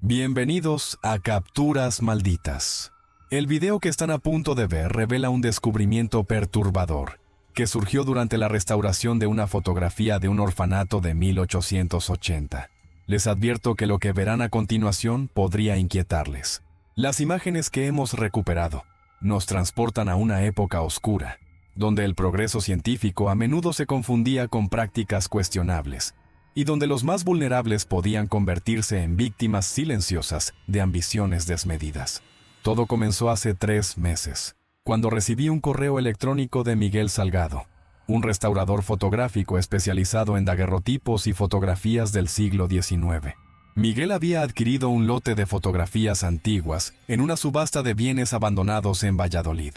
Bienvenidos a Capturas Malditas. El video que están a punto de ver revela un descubrimiento perturbador que surgió durante la restauración de una fotografía de un orfanato de 1880. Les advierto que lo que verán a continuación podría inquietarles. Las imágenes que hemos recuperado nos transportan a una época oscura, donde el progreso científico a menudo se confundía con prácticas cuestionables, y donde los más vulnerables podían convertirse en víctimas silenciosas de ambiciones desmedidas. Todo comenzó hace 3 meses, cuando recibí un correo electrónico de Miguel Salgado, un restaurador fotográfico especializado en daguerrotipos y fotografías del siglo XIX. Miguel había adquirido un lote de fotografías antiguas en una subasta de bienes abandonados en Valladolid.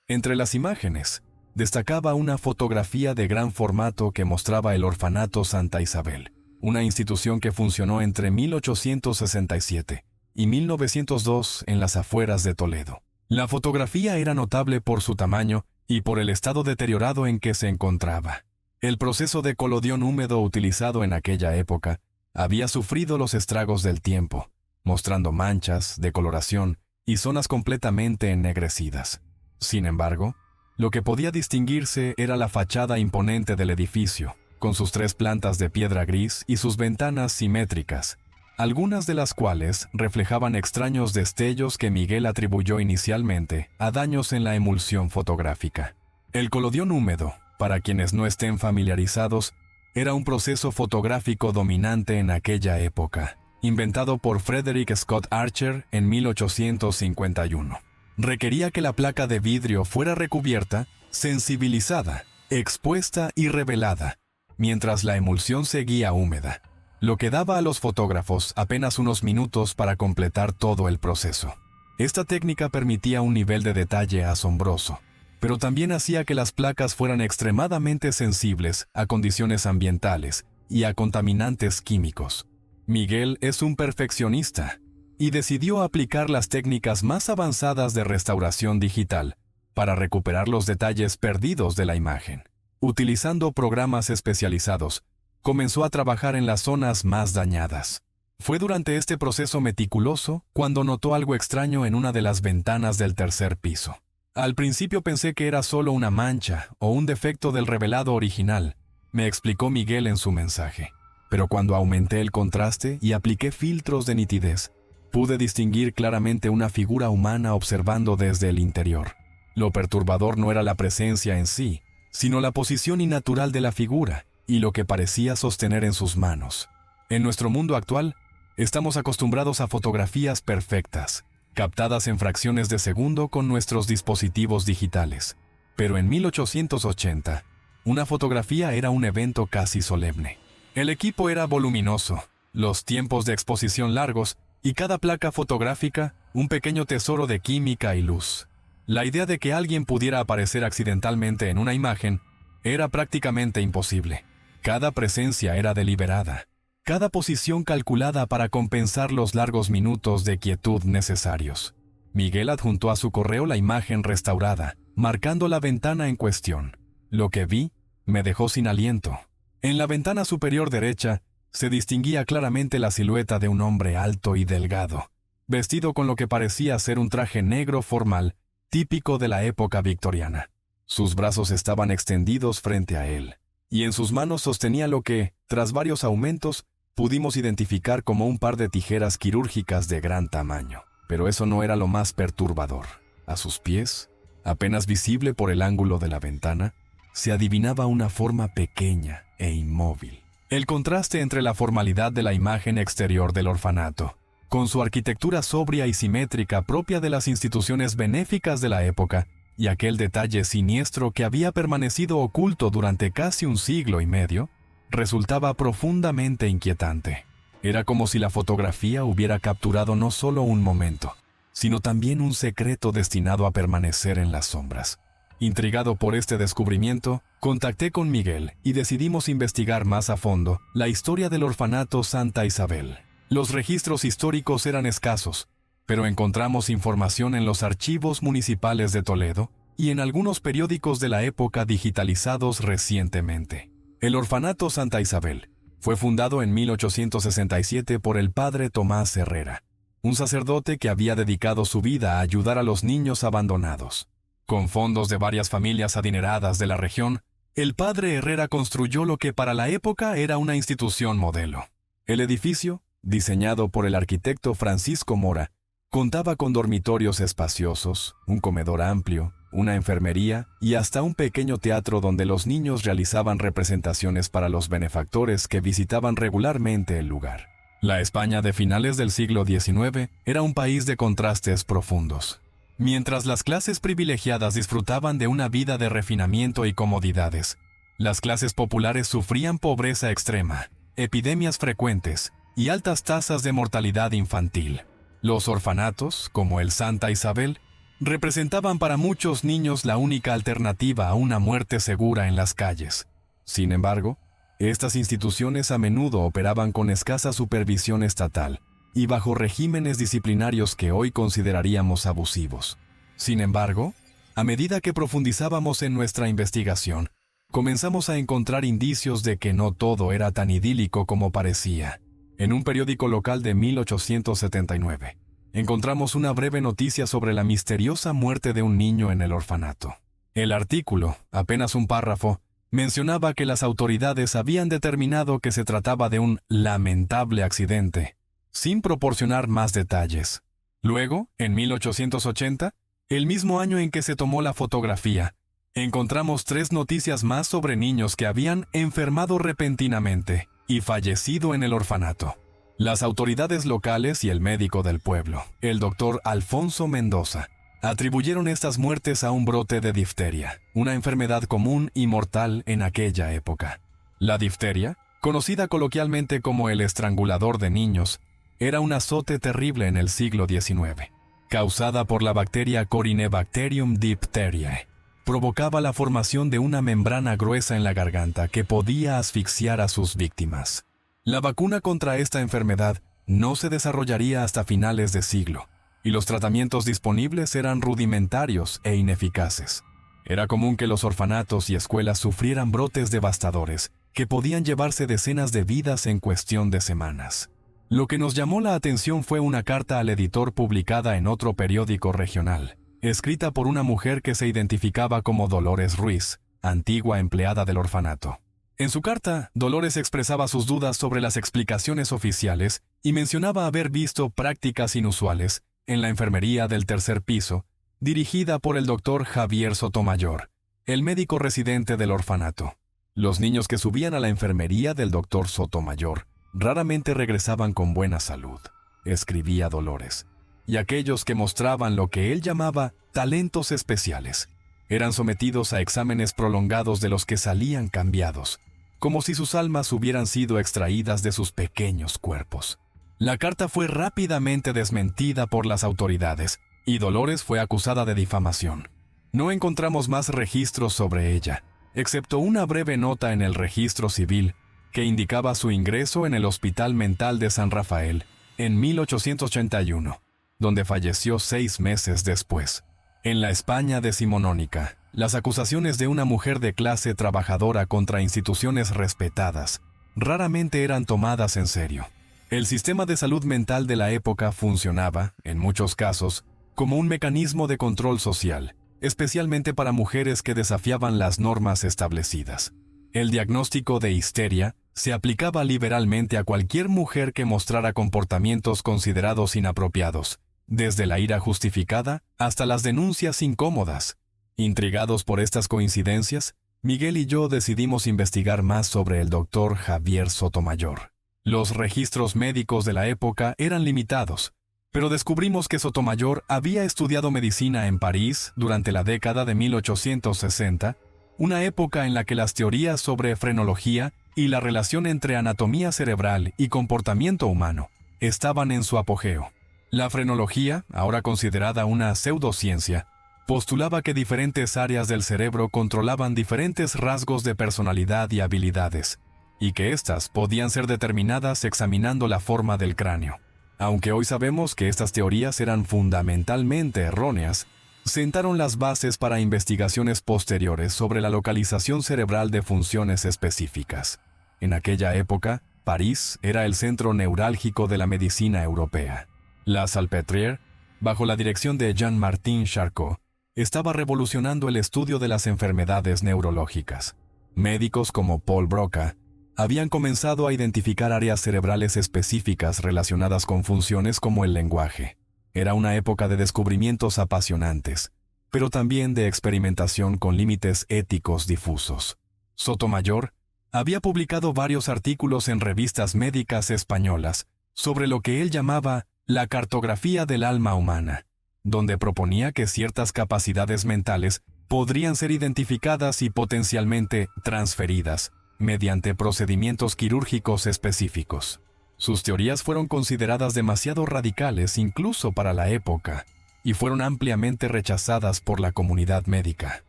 Entre las imágenes, destacaba una fotografía de gran formato que mostraba el orfanato Santa Isabel, una institución que funcionó entre 1867 y 1902 en las afueras de Toledo. La fotografía era notable por su tamaño y por el estado deteriorado en que se encontraba. El proceso de colodión húmedo utilizado en aquella época había sufrido los estragos del tiempo, mostrando manchas, decoloración y zonas completamente ennegrecidas. Sin embargo, lo que podía distinguirse era la fachada imponente del edificio, con sus 3 plantas de piedra gris y sus ventanas simétricas, algunas de las cuales reflejaban extraños destellos que Miguel atribuyó inicialmente a daños en la emulsión fotográfica. El colodión húmedo, para quienes no estén familiarizados, era un proceso fotográfico dominante en aquella época, inventado por Frederick Scott Archer en 1851. Requería que la placa de vidrio fuera recubierta, sensibilizada, expuesta y revelada, mientras la emulsión seguía húmeda, lo que daba a los fotógrafos apenas unos minutos para completar todo el proceso. Esta técnica permitía un nivel de detalle asombroso, pero también hacía que las placas fueran extremadamente sensibles a condiciones ambientales y a contaminantes químicos. Miguel es un perfeccionista y decidió aplicar las técnicas más avanzadas de restauración digital para recuperar los detalles perdidos de la imagen. Utilizando programas especializados, comenzó a trabajar en las zonas más dañadas. Fue durante este proceso meticuloso cuando notó algo extraño en una de las ventanas del 3er piso. Al principio pensé que era solo una mancha o un defecto del revelado original, me explicó Miguel en su mensaje. Pero cuando aumenté el contraste y apliqué filtros de nitidez, pude distinguir claramente una figura humana observando desde el interior. Lo perturbador no era la presencia en sí, sino la posición innatural de la figura y lo que parecía sostener en sus manos. En nuestro mundo actual, estamos acostumbrados a fotografías perfectas, captadas en fracciones de segundo con nuestros dispositivos digitales. Pero en 1880, una fotografía era un evento casi solemne. El equipo era voluminoso, los tiempos de exposición largos y cada placa fotográfica un pequeño tesoro de química y luz. La idea de que alguien pudiera aparecer accidentalmente en una imagen era prácticamente imposible. Cada presencia era deliberada, cada posición calculada para compensar los largos minutos de quietud necesarios. Miguel adjuntó a su correo la imagen restaurada, marcando la ventana en cuestión. Lo que vi me dejó sin aliento. En la ventana superior derecha se distinguía claramente la silueta de un hombre alto y delgado, vestido con lo que parecía ser un traje negro formal, típico de la época victoriana. Sus brazos estaban extendidos frente a él, y en sus manos sostenía lo que, tras varios aumentos, pudimos identificar como un par de tijeras quirúrgicas de gran tamaño. Pero eso no era lo más perturbador. A sus pies, apenas visible por el ángulo de la ventana, se adivinaba una forma pequeña e inmóvil. El contraste entre la formalidad de la imagen exterior del orfanato, con su arquitectura sobria y simétrica propia de las instituciones benéficas de la época, y aquel detalle siniestro que había permanecido oculto durante casi un siglo y medio, resultaba profundamente inquietante. Era como si la fotografía hubiera capturado no solo un momento, sino también un secreto destinado a permanecer en las sombras. Intrigado por este descubrimiento, contacté con Miguel y decidimos investigar más a fondo la historia del orfanato Santa Isabel. Los registros históricos eran escasos, pero encontramos información en los archivos municipales de Toledo y en algunos periódicos de la época digitalizados recientemente. El orfanato Santa Isabel fue fundado en 1867 por el padre Tomás Herrera, un sacerdote que había dedicado su vida a ayudar a los niños abandonados. Con fondos de varias familias adineradas de la región, el padre Herrera construyó lo que para la época era una institución modelo. El edificio, diseñado por el arquitecto Francisco Mora, contaba con dormitorios espaciosos, un comedor amplio, una enfermería y hasta un pequeño teatro donde los niños realizaban representaciones para los benefactores que visitaban regularmente el lugar. La España de finales del siglo XIX era un país de contrastes profundos. Mientras las clases privilegiadas disfrutaban de una vida de refinamiento y comodidades, las clases populares sufrían pobreza extrema, epidemias frecuentes y altas tasas de mortalidad infantil. Los orfanatos, como el Santa Isabel, representaban para muchos niños la única alternativa a una muerte segura en las calles. Sin embargo, estas instituciones a menudo operaban con escasa supervisión estatal y bajo regímenes disciplinarios que hoy consideraríamos abusivos. Sin embargo, a medida que profundizábamos en nuestra investigación, comenzamos a encontrar indicios de que no todo era tan idílico como parecía. En un periódico local de 1879, encontramos una breve noticia sobre la misteriosa muerte de un niño en el orfanato. El artículo, apenas un párrafo, mencionaba que las autoridades habían determinado que se trataba de un lamentable accidente, sin proporcionar más detalles. Luego, en 1880, el mismo año en que se tomó la fotografía, encontramos 3 noticias más sobre niños que habían enfermado repentinamente y fallecido en el orfanato. Las autoridades locales y el médico del pueblo, el doctor Alfonso Mendoza, atribuyeron estas muertes a un brote de difteria, una enfermedad común y mortal en aquella época. La difteria, conocida coloquialmente como el estrangulador de niños, era un azote terrible en el siglo XIX, causada por la bacteria Corynebacterium diphtheriae. Provocaba la formación de una membrana gruesa en la garganta que podía asfixiar a sus víctimas. La vacuna contra esta enfermedad no se desarrollaría hasta finales de siglo, y los tratamientos disponibles eran rudimentarios e ineficaces. Era común que los orfanatos y escuelas sufrieran brotes devastadores que podían llevarse decenas de vidas en cuestión de semanas. Lo que nos llamó la atención fue una carta al editor publicada en otro periódico regional, escrita por una mujer que se identificaba como Dolores Ruiz, antigua empleada del orfanato. En su carta, Dolores expresaba sus dudas sobre las explicaciones oficiales y mencionaba haber visto prácticas inusuales en la enfermería del tercer piso, dirigida por el doctor Javier Sotomayor, el médico residente del orfanato. Los niños que subían a la enfermería del doctor Sotomayor raramente regresaban con buena salud, escribía Dolores, y aquellos que mostraban lo que él llamaba talentos especiales eran sometidos a exámenes prolongados de los que salían cambiados, como si sus almas hubieran sido extraídas de sus pequeños cuerpos. La carta fue rápidamente desmentida por las autoridades y Dolores fue acusada de difamación. No encontramos más registros sobre ella, excepto una breve nota en el registro civil que indicaba su ingreso en el Hospital Mental de San Rafael en 1881, donde falleció 6 meses después. En la España decimonónica, las acusaciones de una mujer de clase trabajadora contra instituciones respetadas raramente eran tomadas en serio. El sistema de salud mental de la época funcionaba, en muchos casos, como un mecanismo de control social, especialmente para mujeres que desafiaban las normas establecidas. El diagnóstico de histeria se aplicaba liberalmente a cualquier mujer que mostrara comportamientos considerados inapropiados, desde la ira justificada hasta las denuncias incómodas. Intrigados por estas coincidencias, Miguel y yo decidimos investigar más sobre el doctor Javier Sotomayor. Los registros médicos de la época eran limitados, pero descubrimos que Sotomayor había estudiado medicina en París durante la década de 1860, una época en la que las teorías sobre frenología y la relación entre anatomía cerebral y comportamiento humano estaban en su apogeo. La frenología, ahora considerada una pseudociencia, postulaba que diferentes áreas del cerebro controlaban diferentes rasgos de personalidad y habilidades, y que éstas podían ser determinadas examinando la forma del cráneo. Aunque hoy sabemos que estas teorías eran fundamentalmente erróneas, sentaron las bases para investigaciones posteriores sobre la localización cerebral de funciones específicas. En aquella época, París era el centro neurálgico de la medicina europea. La Salpêtrière, bajo la dirección de Jean-Martin Charcot, estaba revolucionando el estudio de las enfermedades neurológicas. Médicos como Paul Broca habían comenzado a identificar áreas cerebrales específicas relacionadas con funciones como el lenguaje. Era una época de descubrimientos apasionantes, pero también de experimentación con límites éticos difusos. Sotomayor había publicado varios artículos en revistas médicas españolas sobre lo que él llamaba la cartografía del alma humana, donde proponía que ciertas capacidades mentales podrían ser identificadas y potencialmente transferidas mediante procedimientos quirúrgicos específicos. Sus teorías fueron consideradas demasiado radicales incluso para la época y fueron ampliamente rechazadas por la comunidad médica.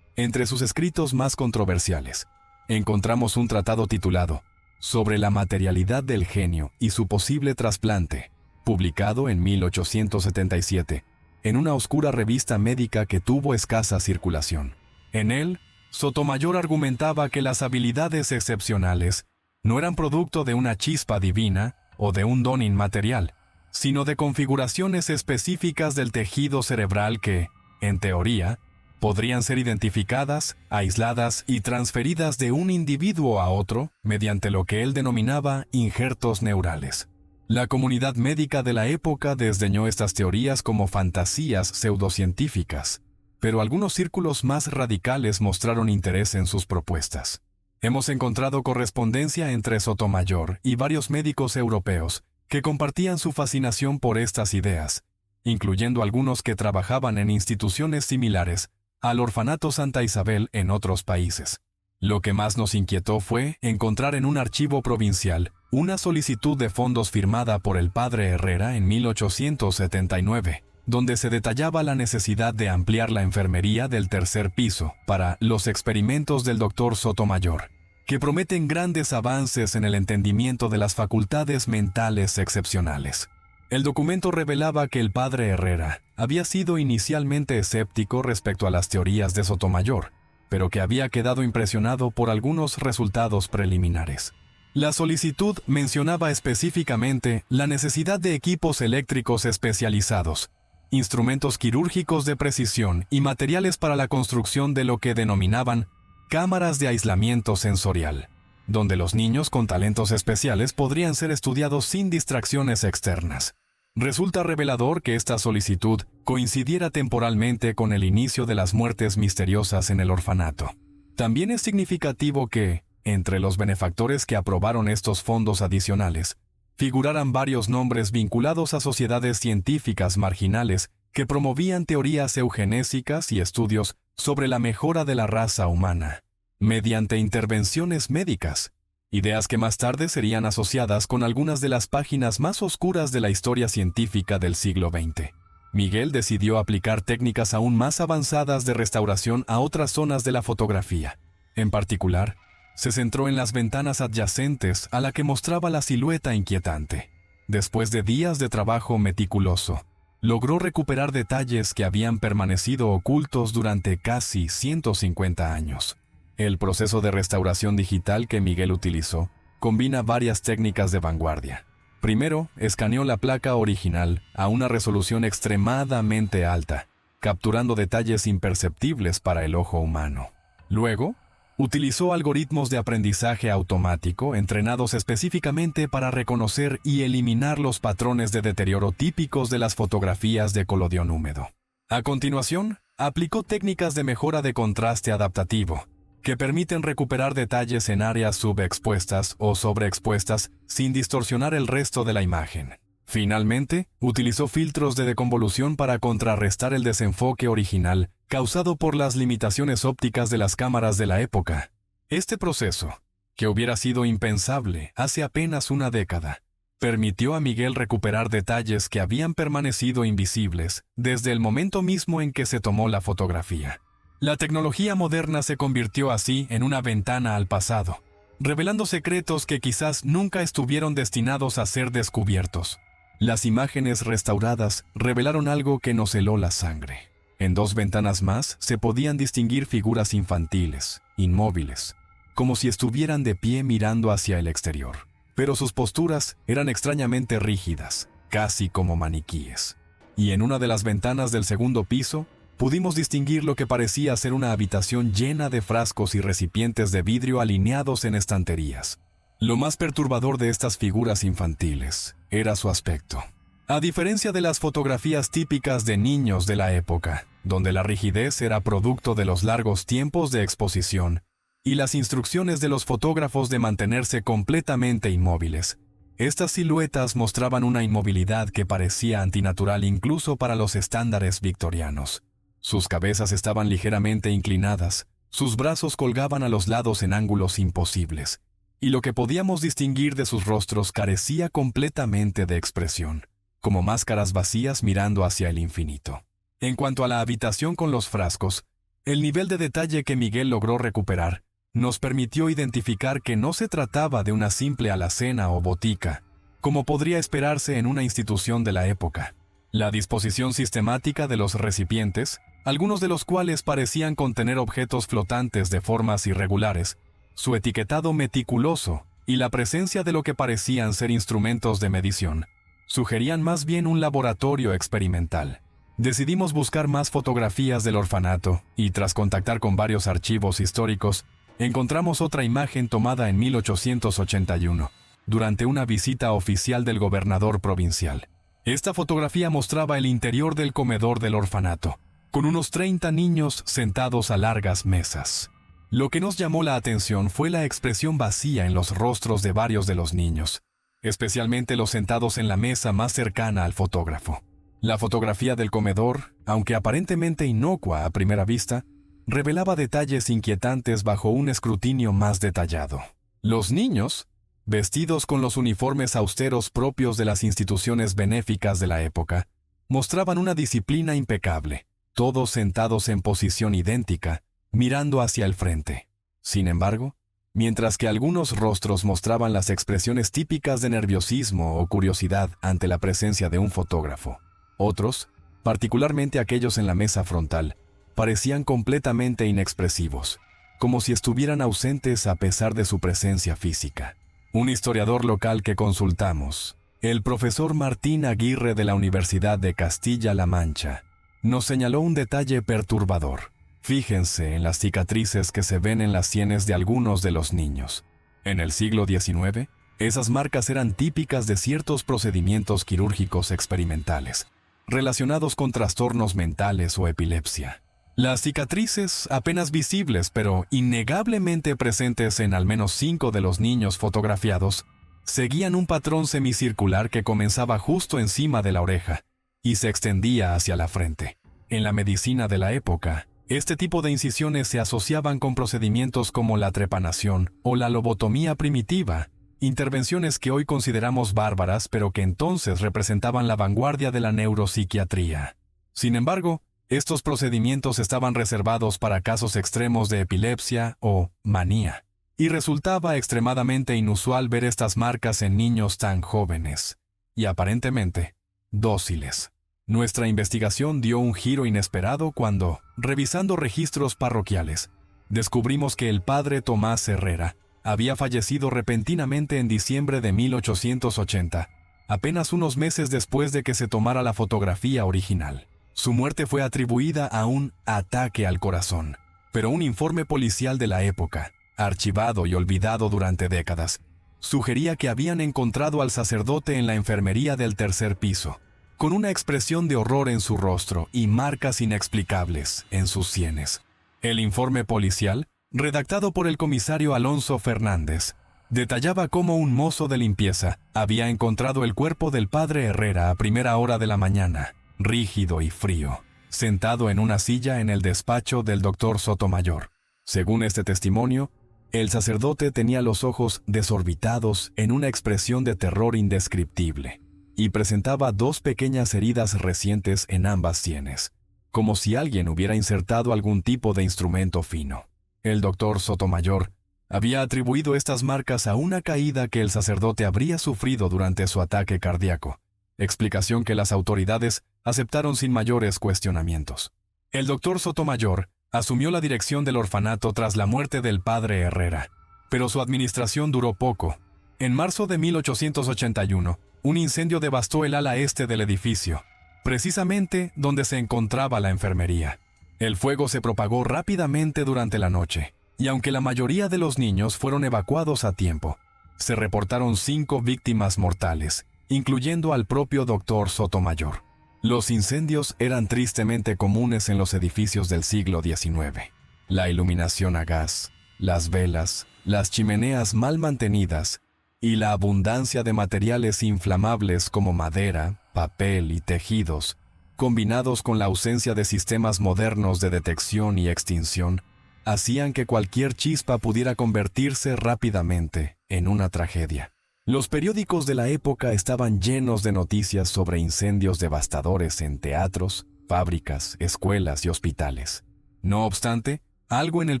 Entre sus escritos más controversiales, encontramos un tratado titulado Sobre la materialidad del genio y su posible trasplante, publicado en 1877, en una oscura revista médica que tuvo escasa circulación. En él, Sotomayor argumentaba que las habilidades excepcionales no eran producto de una chispa divina o de un don inmaterial, sino de configuraciones específicas del tejido cerebral que, en teoría, podrían ser identificadas, aisladas y transferidas de un individuo a otro mediante lo que él denominaba injertos neurales. La comunidad médica de la época desdeñó estas teorías como fantasías pseudocientíficas, pero algunos círculos más radicales mostraron interés en sus propuestas. Hemos encontrado correspondencia entre Sotomayor y varios médicos europeos que compartían su fascinación por estas ideas, incluyendo algunos que trabajaban en instituciones similares al Orfanato Santa Isabel en otros países. Lo que más nos inquietó fue encontrar en un archivo provincial una solicitud de fondos firmada por el padre Herrera en 1879, donde se detallaba la necesidad de ampliar la enfermería del tercer piso para los experimentos del Dr. Sotomayor, que prometen grandes avances en el entendimiento de las facultades mentales excepcionales. El documento revelaba que el padre Herrera había sido inicialmente escéptico respecto a las teorías de Sotomayor, pero que había quedado impresionado por algunos resultados preliminares. La solicitud mencionaba específicamente la necesidad de equipos eléctricos especializados, instrumentos quirúrgicos de precisión y materiales para la construcción de lo que denominaban cámaras de aislamiento sensorial, donde los niños con talentos especiales podrían ser estudiados sin distracciones externas. Resulta revelador que esta solicitud coincidiera temporalmente con el inicio de las muertes misteriosas en el orfanato. También es significativo que, entre los benefactores que aprobaron estos fondos adicionales, figuraran varios nombres vinculados a sociedades científicas marginales que promovían teorías eugenésicas y estudios sobre la mejora de la raza humana, mediante intervenciones médicas, ideas que más tarde serían asociadas con algunas de las páginas más oscuras de la historia científica del siglo XX. Miguel decidió aplicar técnicas aún más avanzadas de restauración a otras zonas de la fotografía. En particular, se centró en las ventanas adyacentes a la que mostraba la silueta inquietante. Después de días de trabajo meticuloso, logró recuperar detalles que habían permanecido ocultos durante casi 150 años. El proceso de restauración digital que Miguel utilizó combina varias técnicas de vanguardia. Primero, escaneó la placa original a una resolución extremadamente alta, capturando detalles imperceptibles para el ojo humano. Luego, utilizó algoritmos de aprendizaje automático entrenados específicamente para reconocer y eliminar los patrones de deterioro típicos de las fotografías de colodión húmedo. A continuación, aplicó técnicas de mejora de contraste adaptativo, que permiten recuperar detalles en áreas subexpuestas o sobreexpuestas sin distorsionar el resto de la imagen. Finalmente, utilizó filtros de deconvolución para contrarrestar el desenfoque original causado por las limitaciones ópticas de las cámaras de la época. Este proceso, que hubiera sido impensable hace apenas una década, permitió a Miguel recuperar detalles que habían permanecido invisibles desde el momento mismo en que se tomó la fotografía. La tecnología moderna se convirtió así en una ventana al pasado, revelando secretos que quizás nunca estuvieron destinados a ser descubiertos. Las imágenes restauradas revelaron algo que nos heló la sangre. En 2 ventanas más se podían distinguir figuras infantiles, inmóviles, como si estuvieran de pie mirando hacia el exterior. Pero sus posturas eran extrañamente rígidas, casi como maniquíes. Y en una de las ventanas del segundo piso, pudimos distinguir lo que parecía ser una habitación llena de frascos y recipientes de vidrio alineados en estanterías. Lo más perturbador de estas figuras infantiles era su aspecto. A diferencia de las fotografías típicas de niños de la época, donde la rigidez era producto de los largos tiempos de exposición y las instrucciones de los fotógrafos de mantenerse completamente inmóviles, estas siluetas mostraban una inmovilidad que parecía antinatural incluso para los estándares victorianos. Sus cabezas estaban ligeramente inclinadas, sus brazos colgaban a los lados en ángulos imposibles, y lo que podíamos distinguir de sus rostros carecía completamente de expresión, como máscaras vacías mirando hacia el infinito. En cuanto a la habitación con los frascos, el nivel de detalle que Miguel logró recuperar nos permitió identificar que no se trataba de una simple alacena o botica, como podría esperarse en una institución de la época. La disposición sistemática de los recipientes, algunos de los cuales parecían contener objetos flotantes de formas irregulares, su etiquetado meticuloso y la presencia de lo que parecían ser instrumentos de medición, sugerían más bien un laboratorio experimental. Decidimos buscar más fotografías del orfanato y tras contactar con varios archivos históricos, encontramos otra imagen tomada en 1881, durante una visita oficial del gobernador provincial. Esta fotografía mostraba el interior del comedor del orfanato, con unos 30 niños sentados a largas mesas. Lo que nos llamó la atención fue la expresión vacía en los rostros de varios de los niños, especialmente los sentados en la mesa más cercana al fotógrafo. La fotografía del comedor, aunque aparentemente inocua a primera vista, revelaba detalles inquietantes bajo un escrutinio más detallado. Los niños, vestidos con los uniformes austeros propios de las instituciones benéficas de la época, mostraban una disciplina impecable, todos sentados en posición idéntica, mirando hacia el frente. Sin embargo, mientras que algunos rostros mostraban las expresiones típicas de nerviosismo o curiosidad ante la presencia de un fotógrafo, otros, particularmente aquellos en la mesa frontal, parecían completamente inexpresivos, como si estuvieran ausentes a pesar de su presencia física. Un historiador local que consultamos, el profesor Martín Aguirre de la Universidad de Castilla-La Mancha, nos señaló un detalle perturbador. Fíjense en las cicatrices que se ven en las sienes de algunos de los niños. En el siglo XIX, esas marcas eran típicas de ciertos procedimientos quirúrgicos experimentales, relacionados con trastornos mentales o epilepsia. Las cicatrices, apenas visibles pero innegablemente presentes en al menos 5 de los niños fotografiados, seguían un patrón semicircular que comenzaba justo encima de la oreja y se extendía hacia la frente. En la medicina de la época, este tipo de incisiones se asociaban con procedimientos como la trepanación o la lobotomía primitiva, intervenciones que hoy consideramos bárbaras pero que entonces representaban la vanguardia de la neuropsiquiatría. Sin embargo, estos procedimientos estaban reservados para casos extremos de epilepsia o manía, y resultaba extremadamente inusual ver estas marcas en niños tan jóvenes y aparentemente dóciles. Nuestra investigación dio un giro inesperado cuando, revisando registros parroquiales, descubrimos que el padre Tomás Herrera había fallecido repentinamente en diciembre de 1880, apenas unos meses después de que se tomara la fotografía original. Su muerte fue atribuida a un ataque al corazón, pero un informe policial de la época, archivado y olvidado durante décadas, sugería que habían encontrado al sacerdote en la enfermería del tercer piso, con una expresión de horror en su rostro y marcas inexplicables en sus sienes. El informe policial, redactado por el comisario Alonso Fernández, detallaba cómo un mozo de limpieza había encontrado el cuerpo del padre Herrera a primera hora de la mañana, rígido y frío, sentado en una silla en el despacho del doctor Sotomayor. Según este testimonio, el sacerdote tenía los ojos desorbitados en una expresión de terror indescriptible y presentaba 2 pequeñas heridas recientes en ambas sienes, como si alguien hubiera insertado algún tipo de instrumento fino. El doctor Sotomayor había atribuido estas marcas a una caída que el sacerdote habría sufrido durante su ataque cardíaco, explicación que las autoridades aceptaron sin mayores cuestionamientos. El doctor Sotomayor asumió la dirección del orfanato tras la muerte del padre Herrera, pero su administración duró poco, En marzo de 1881, un incendio devastó el ala este del edificio, precisamente donde se encontraba la enfermería. El fuego se propagó rápidamente durante la noche, y aunque la mayoría de los niños fueron evacuados a tiempo, se reportaron 5 víctimas mortales, incluyendo al propio doctor Sotomayor. Los incendios eran tristemente comunes en los edificios del siglo XIX. La iluminación a gas, las velas, las chimeneas mal mantenidas y la abundancia de materiales inflamables como madera, papel y tejidos, combinados con la ausencia de sistemas modernos de detección y extinción, hacían que cualquier chispa pudiera convertirse rápidamente en una tragedia. Los periódicos de la época estaban llenos de noticias sobre incendios devastadores en teatros, fábricas, escuelas y hospitales. No obstante, algo en el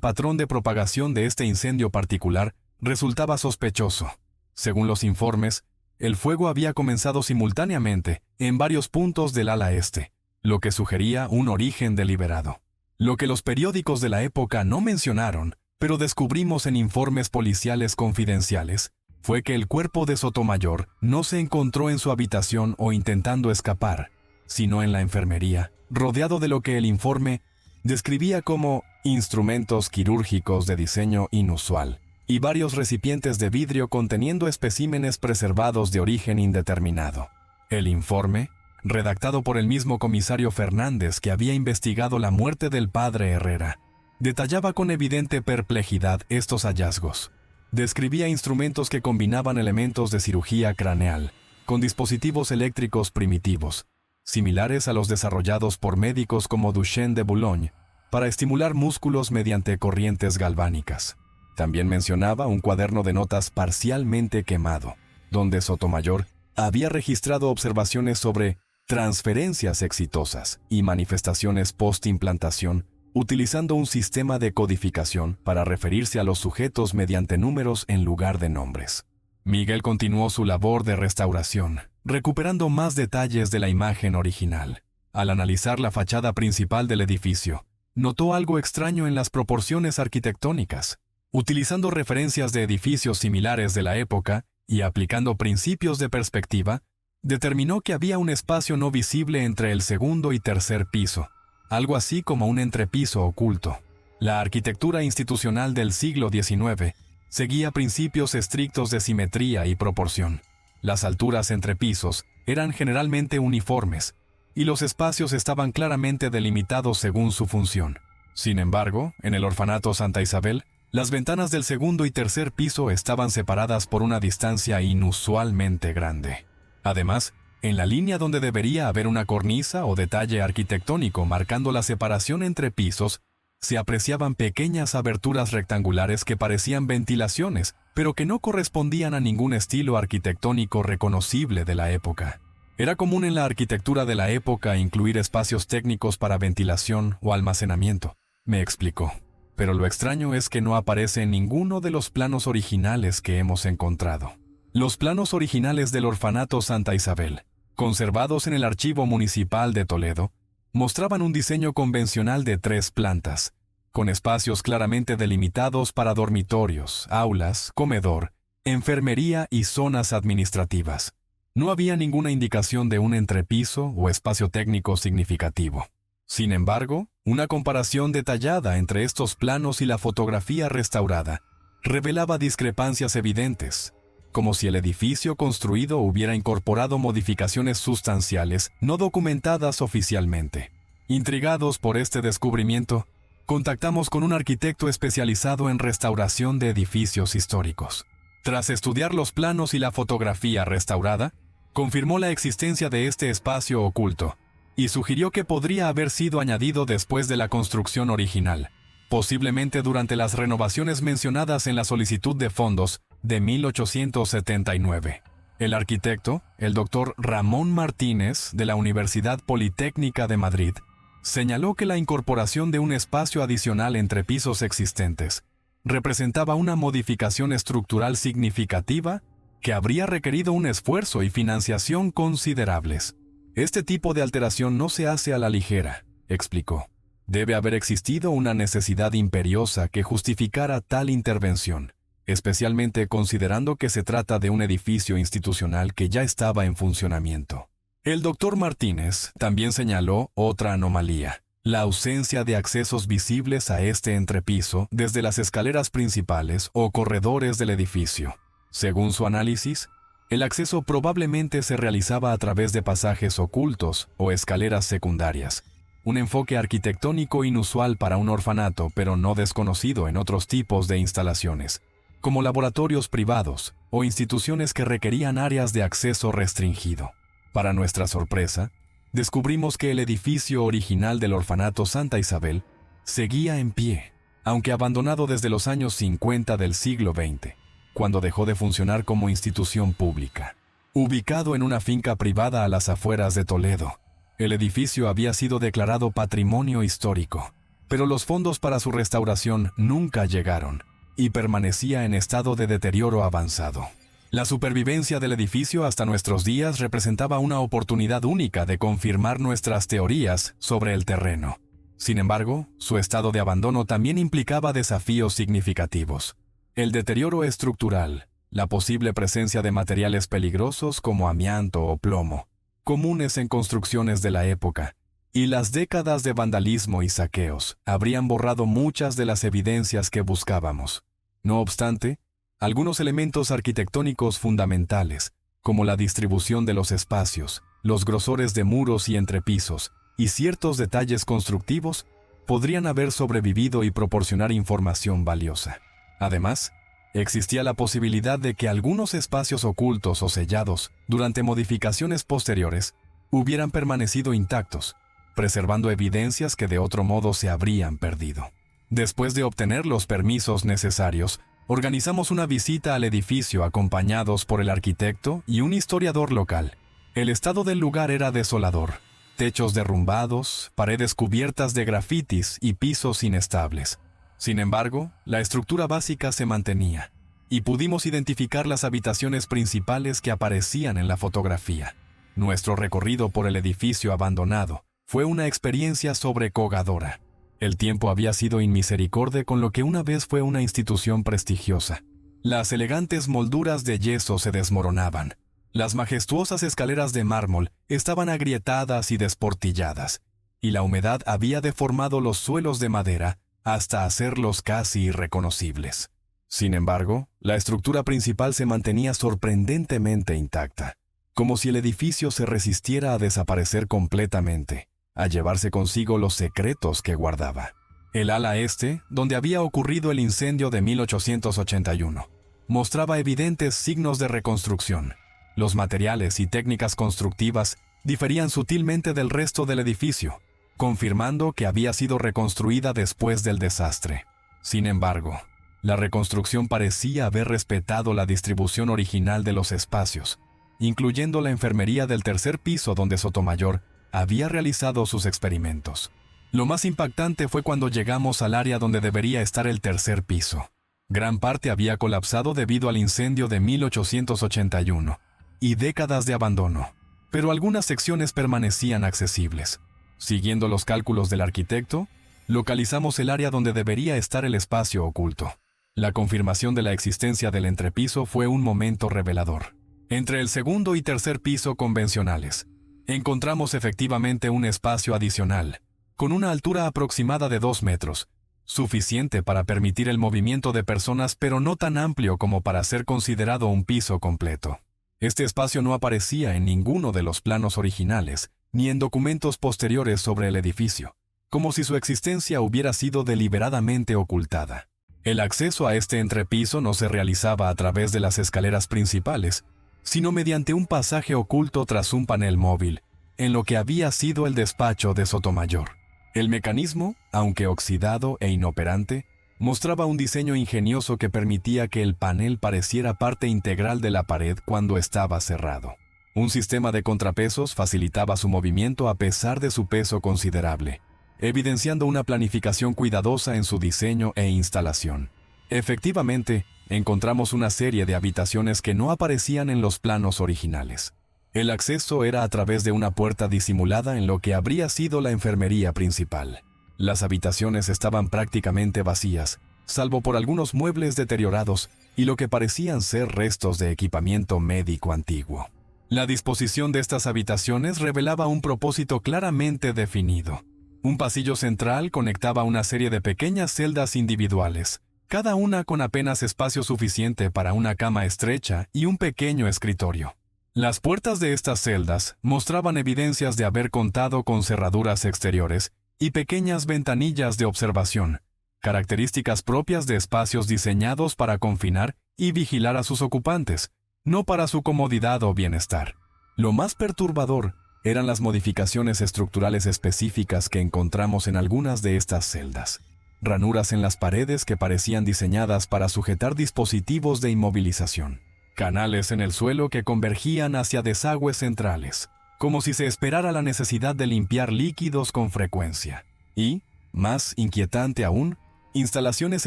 patrón de propagación de este incendio particular resultaba sospechoso. Según los informes, el fuego había comenzado simultáneamente en varios puntos del ala este, lo que sugería un origen deliberado. Lo que los periódicos de la época no mencionaron, pero descubrimos en informes policiales confidenciales, fue que el cuerpo de Sotomayor no se encontró en su habitación o intentando escapar, sino en la enfermería, rodeado de lo que el informe describía como instrumentos quirúrgicos de diseño inusual y varios recipientes de vidrio conteniendo especímenes preservados de origen indeterminado. El informe, redactado por el mismo comisario Fernández que había investigado la muerte del padre Herrera, detallaba con evidente perplejidad estos hallazgos. Describía instrumentos que combinaban elementos de cirugía craneal con dispositivos eléctricos primitivos, similares a los desarrollados por médicos como Duchenne de Boulogne, para estimular músculos mediante corrientes galvánicas. También mencionaba un cuaderno de notas parcialmente quemado, donde Sotomayor había registrado observaciones sobre transferencias exitosas y manifestaciones post-implantación, utilizando un sistema de codificación para referirse a los sujetos mediante números en lugar de nombres. Miguel continuó su labor de restauración, recuperando más detalles de la imagen original. Al analizar la fachada principal del edificio, notó algo extraño en las proporciones arquitectónicas. Utilizando referencias de edificios similares de la época y aplicando principios de perspectiva, determinó que había un espacio no visible entre el segundo y tercer piso, algo así como un entrepiso oculto. La arquitectura institucional del siglo XIX seguía principios estrictos de simetría y proporción. Las alturas entre pisos eran generalmente uniformes, y los espacios estaban claramente delimitados según su función. Sin embargo, en el orfanato Santa Isabel, las ventanas del segundo y tercer piso estaban separadas por una distancia inusualmente grande. Además, en la línea donde debería haber una cornisa o detalle arquitectónico marcando la separación entre pisos, se apreciaban pequeñas aberturas rectangulares que parecían ventilaciones, pero que no correspondían a ningún estilo arquitectónico reconocible de la época. Era común en la arquitectura de la época incluir espacios técnicos para ventilación o almacenamiento, me explicó. Pero lo extraño es que no aparece en ninguno de los planos originales que hemos encontrado. Los planos originales del orfanato Santa Isabel, conservados en el Archivo Municipal de Toledo, mostraban un diseño convencional de 3 plantas, con espacios claramente delimitados para dormitorios, aulas, comedor, enfermería y zonas administrativas. No había ninguna indicación de un entrepiso o espacio técnico significativo. Sin embargo, una comparación detallada entre estos planos y la fotografía restaurada revelaba discrepancias evidentes, como si el edificio construido hubiera incorporado modificaciones sustanciales no documentadas oficialmente. Intrigados por este descubrimiento, contactamos con un arquitecto especializado en restauración de edificios históricos. Tras estudiar los planos y la fotografía restaurada, confirmó la existencia de este espacio oculto y sugirió que podría haber sido añadido después de la construcción original, posiblemente durante las renovaciones mencionadas en la solicitud de fondos de 1879. El arquitecto, el doctor Ramón Martínez, de la Universidad Politécnica de Madrid, señaló que la incorporación de un espacio adicional entre pisos existentes representaba una modificación estructural significativa que habría requerido un esfuerzo y financiación considerables. Este tipo de alteración no se hace a la ligera, explicó. Debe haber existido una necesidad imperiosa que justificara tal intervención. especialmente considerando que se trata de un edificio institucional que ya estaba en funcionamiento. El doctor Martínez también señaló otra anomalía: la ausencia de accesos visibles a este entrepiso desde las escaleras principales o corredores del edificio. Según su análisis, el acceso probablemente se realizaba a través de pasajes ocultos o escaleras secundarias, un enfoque arquitectónico inusual para un orfanato, pero no desconocido en otros tipos de instalaciones, como laboratorios privados o instituciones que requerían áreas de acceso restringido. Para nuestra sorpresa, descubrimos que el edificio original del orfanato Santa Isabel seguía en pie, aunque abandonado desde los años 50 del siglo XX, cuando dejó de funcionar como institución pública. Ubicado en una finca privada a las afueras de Toledo, el edificio había sido declarado Patrimonio Histórico, pero los fondos para su restauración nunca llegaron y permanecía en estado de deterioro avanzado. La supervivencia del edificio hasta nuestros días representaba una oportunidad única de confirmar nuestras teorías sobre el terreno. Sin embargo, su estado de abandono también implicaba desafíos significativos: el deterioro estructural, la posible presencia de materiales peligrosos como amianto o plomo, comunes en construcciones de la época, y las décadas de vandalismo y saqueos habrían borrado muchas de las evidencias que buscábamos. No obstante, algunos elementos arquitectónicos fundamentales, como la distribución de los espacios, los grosores de muros y entrepisos, y ciertos detalles constructivos, podrían haber sobrevivido y proporcionar información valiosa. Además, existía la posibilidad de que algunos espacios ocultos o sellados, durante modificaciones posteriores, hubieran permanecido intactos, preservando evidencias que de otro modo se habrían perdido. Después de obtener los permisos necesarios, organizamos una visita al edificio acompañados por el arquitecto y un historiador local. El estado del lugar era desolador: techos derrumbados, paredes cubiertas de grafitis y pisos inestables. Sin embargo, la estructura básica se mantenía, y pudimos identificar las habitaciones principales que aparecían en la fotografía. Nuestro recorrido por el edificio abandonado fue una experiencia sobrecogadora. El tiempo había sido inmisericorde con lo que una vez fue una institución prestigiosa. Las elegantes molduras de yeso se desmoronaban. Las majestuosas escaleras de mármol estaban agrietadas y desportilladas, y la humedad había deformado los suelos de madera hasta hacerlos casi irreconocibles. Sin embargo, la estructura principal se mantenía sorprendentemente intacta, como si el edificio se resistiera a desaparecer completamente, a llevarse consigo los secretos que guardaba. El ala este, donde había ocurrido el incendio de 1881, mostraba evidentes signos de reconstrucción. Los materiales y técnicas constructivas diferían sutilmente del resto del edificio, confirmando que había sido reconstruida después del desastre. Sin embargo, la reconstrucción parecía haber respetado la distribución original de los espacios, incluyendo la enfermería del tercer piso donde Sotomayor había realizado sus experimentos. Lo más impactante fue cuando llegamos al área donde debería estar el tercer piso. Gran parte había colapsado debido al incendio de 1881 y décadas de abandono, pero algunas secciones permanecían accesibles. Siguiendo los cálculos del arquitecto, localizamos el área donde debería estar el espacio oculto. La confirmación de la existencia del entrepiso fue un momento revelador. Entre el segundo y tercer piso convencionales, encontramos efectivamente un espacio adicional, con una altura aproximada de 2 metros, suficiente para permitir el movimiento de personas, pero no tan amplio como para ser considerado un piso completo. Este espacio no aparecía en ninguno de los planos originales, ni en documentos posteriores sobre el edificio, como si su existencia hubiera sido deliberadamente ocultada. El acceso a este entrepiso no se realizaba a través de las escaleras principales, sino mediante un pasaje oculto tras un panel móvil, en lo que había sido el despacho de Sotomayor. El mecanismo, aunque oxidado e inoperante, mostraba un diseño ingenioso que permitía que el panel pareciera parte integral de la pared cuando estaba cerrado. Un sistema de contrapesos facilitaba su movimiento a pesar de su peso considerable, evidenciando una planificación cuidadosa en su diseño e instalación. Efectivamente, encontramos una serie de habitaciones que no aparecían en los planos originales. El acceso era a través de una puerta disimulada en lo que habría sido la enfermería principal. Las habitaciones estaban prácticamente vacías, salvo por algunos muebles deteriorados y lo que parecían ser restos de equipamiento médico antiguo. La disposición de estas habitaciones revelaba un propósito claramente definido. Un pasillo central conectaba una serie de pequeñas celdas individuales, cada una con apenas espacio suficiente para una cama estrecha y un pequeño escritorio. Las puertas de estas celdas mostraban evidencias de haber contado con cerraduras exteriores y pequeñas ventanillas de observación, características propias de espacios diseñados para confinar y vigilar a sus ocupantes, no para su comodidad o bienestar. Lo más perturbador eran las modificaciones estructurales específicas que encontramos en algunas de estas celdas. Ranuras en las paredes que parecían diseñadas para sujetar dispositivos de inmovilización. Canales en el suelo que convergían hacia desagües centrales, como si se esperara la necesidad de limpiar líquidos con frecuencia. Y, más inquietante aún, instalaciones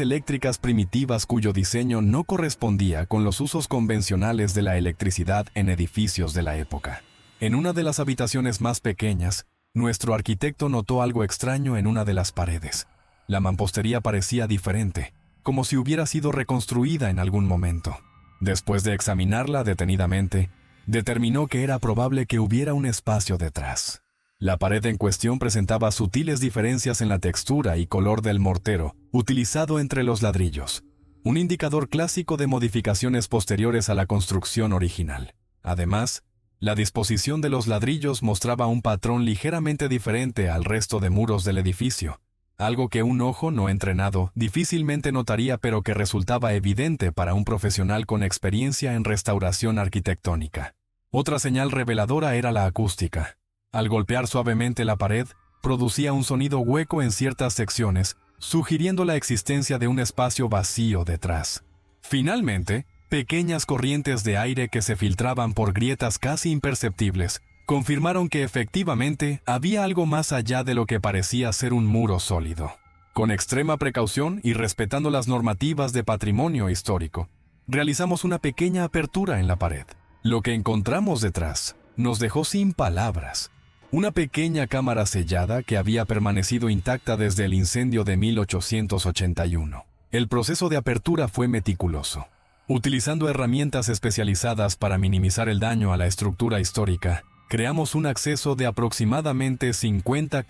eléctricas primitivas cuyo diseño no correspondía con los usos convencionales de la electricidad en edificios de la época. En una de las habitaciones más pequeñas, nuestro arquitecto notó algo extraño en una de las paredes. La mampostería parecía diferente, como si hubiera sido reconstruida en algún momento. Después de examinarla detenidamente, determinó que era probable que hubiera un espacio detrás. La pared en cuestión presentaba sutiles diferencias en la textura y color del mortero utilizado entre los ladrillos, un indicador clásico de modificaciones posteriores a la construcción original. Además, la disposición de los ladrillos mostraba un patrón ligeramente diferente al resto de muros del edificio, algo que un ojo no entrenado difícilmente notaría pero que resultaba evidente para un profesional con experiencia en restauración arquitectónica. Otra señal reveladora era la acústica. Al golpear suavemente la pared, producía un sonido hueco en ciertas secciones, sugiriendo la existencia de un espacio vacío detrás. Finalmente, pequeñas corrientes de aire que se filtraban por grietas casi imperceptibles confirmaron que efectivamente había algo más allá de lo que parecía ser un muro sólido. Con extrema precaución y respetando las normativas de patrimonio histórico, realizamos una pequeña apertura en la pared. Lo que encontramos detrás nos dejó sin palabras. Una pequeña cámara sellada que había permanecido intacta desde el incendio de 1881. El proceso de apertura fue meticuloso. Utilizando herramientas especializadas para minimizar el daño a la estructura histórica, creamos un acceso de aproximadamente 50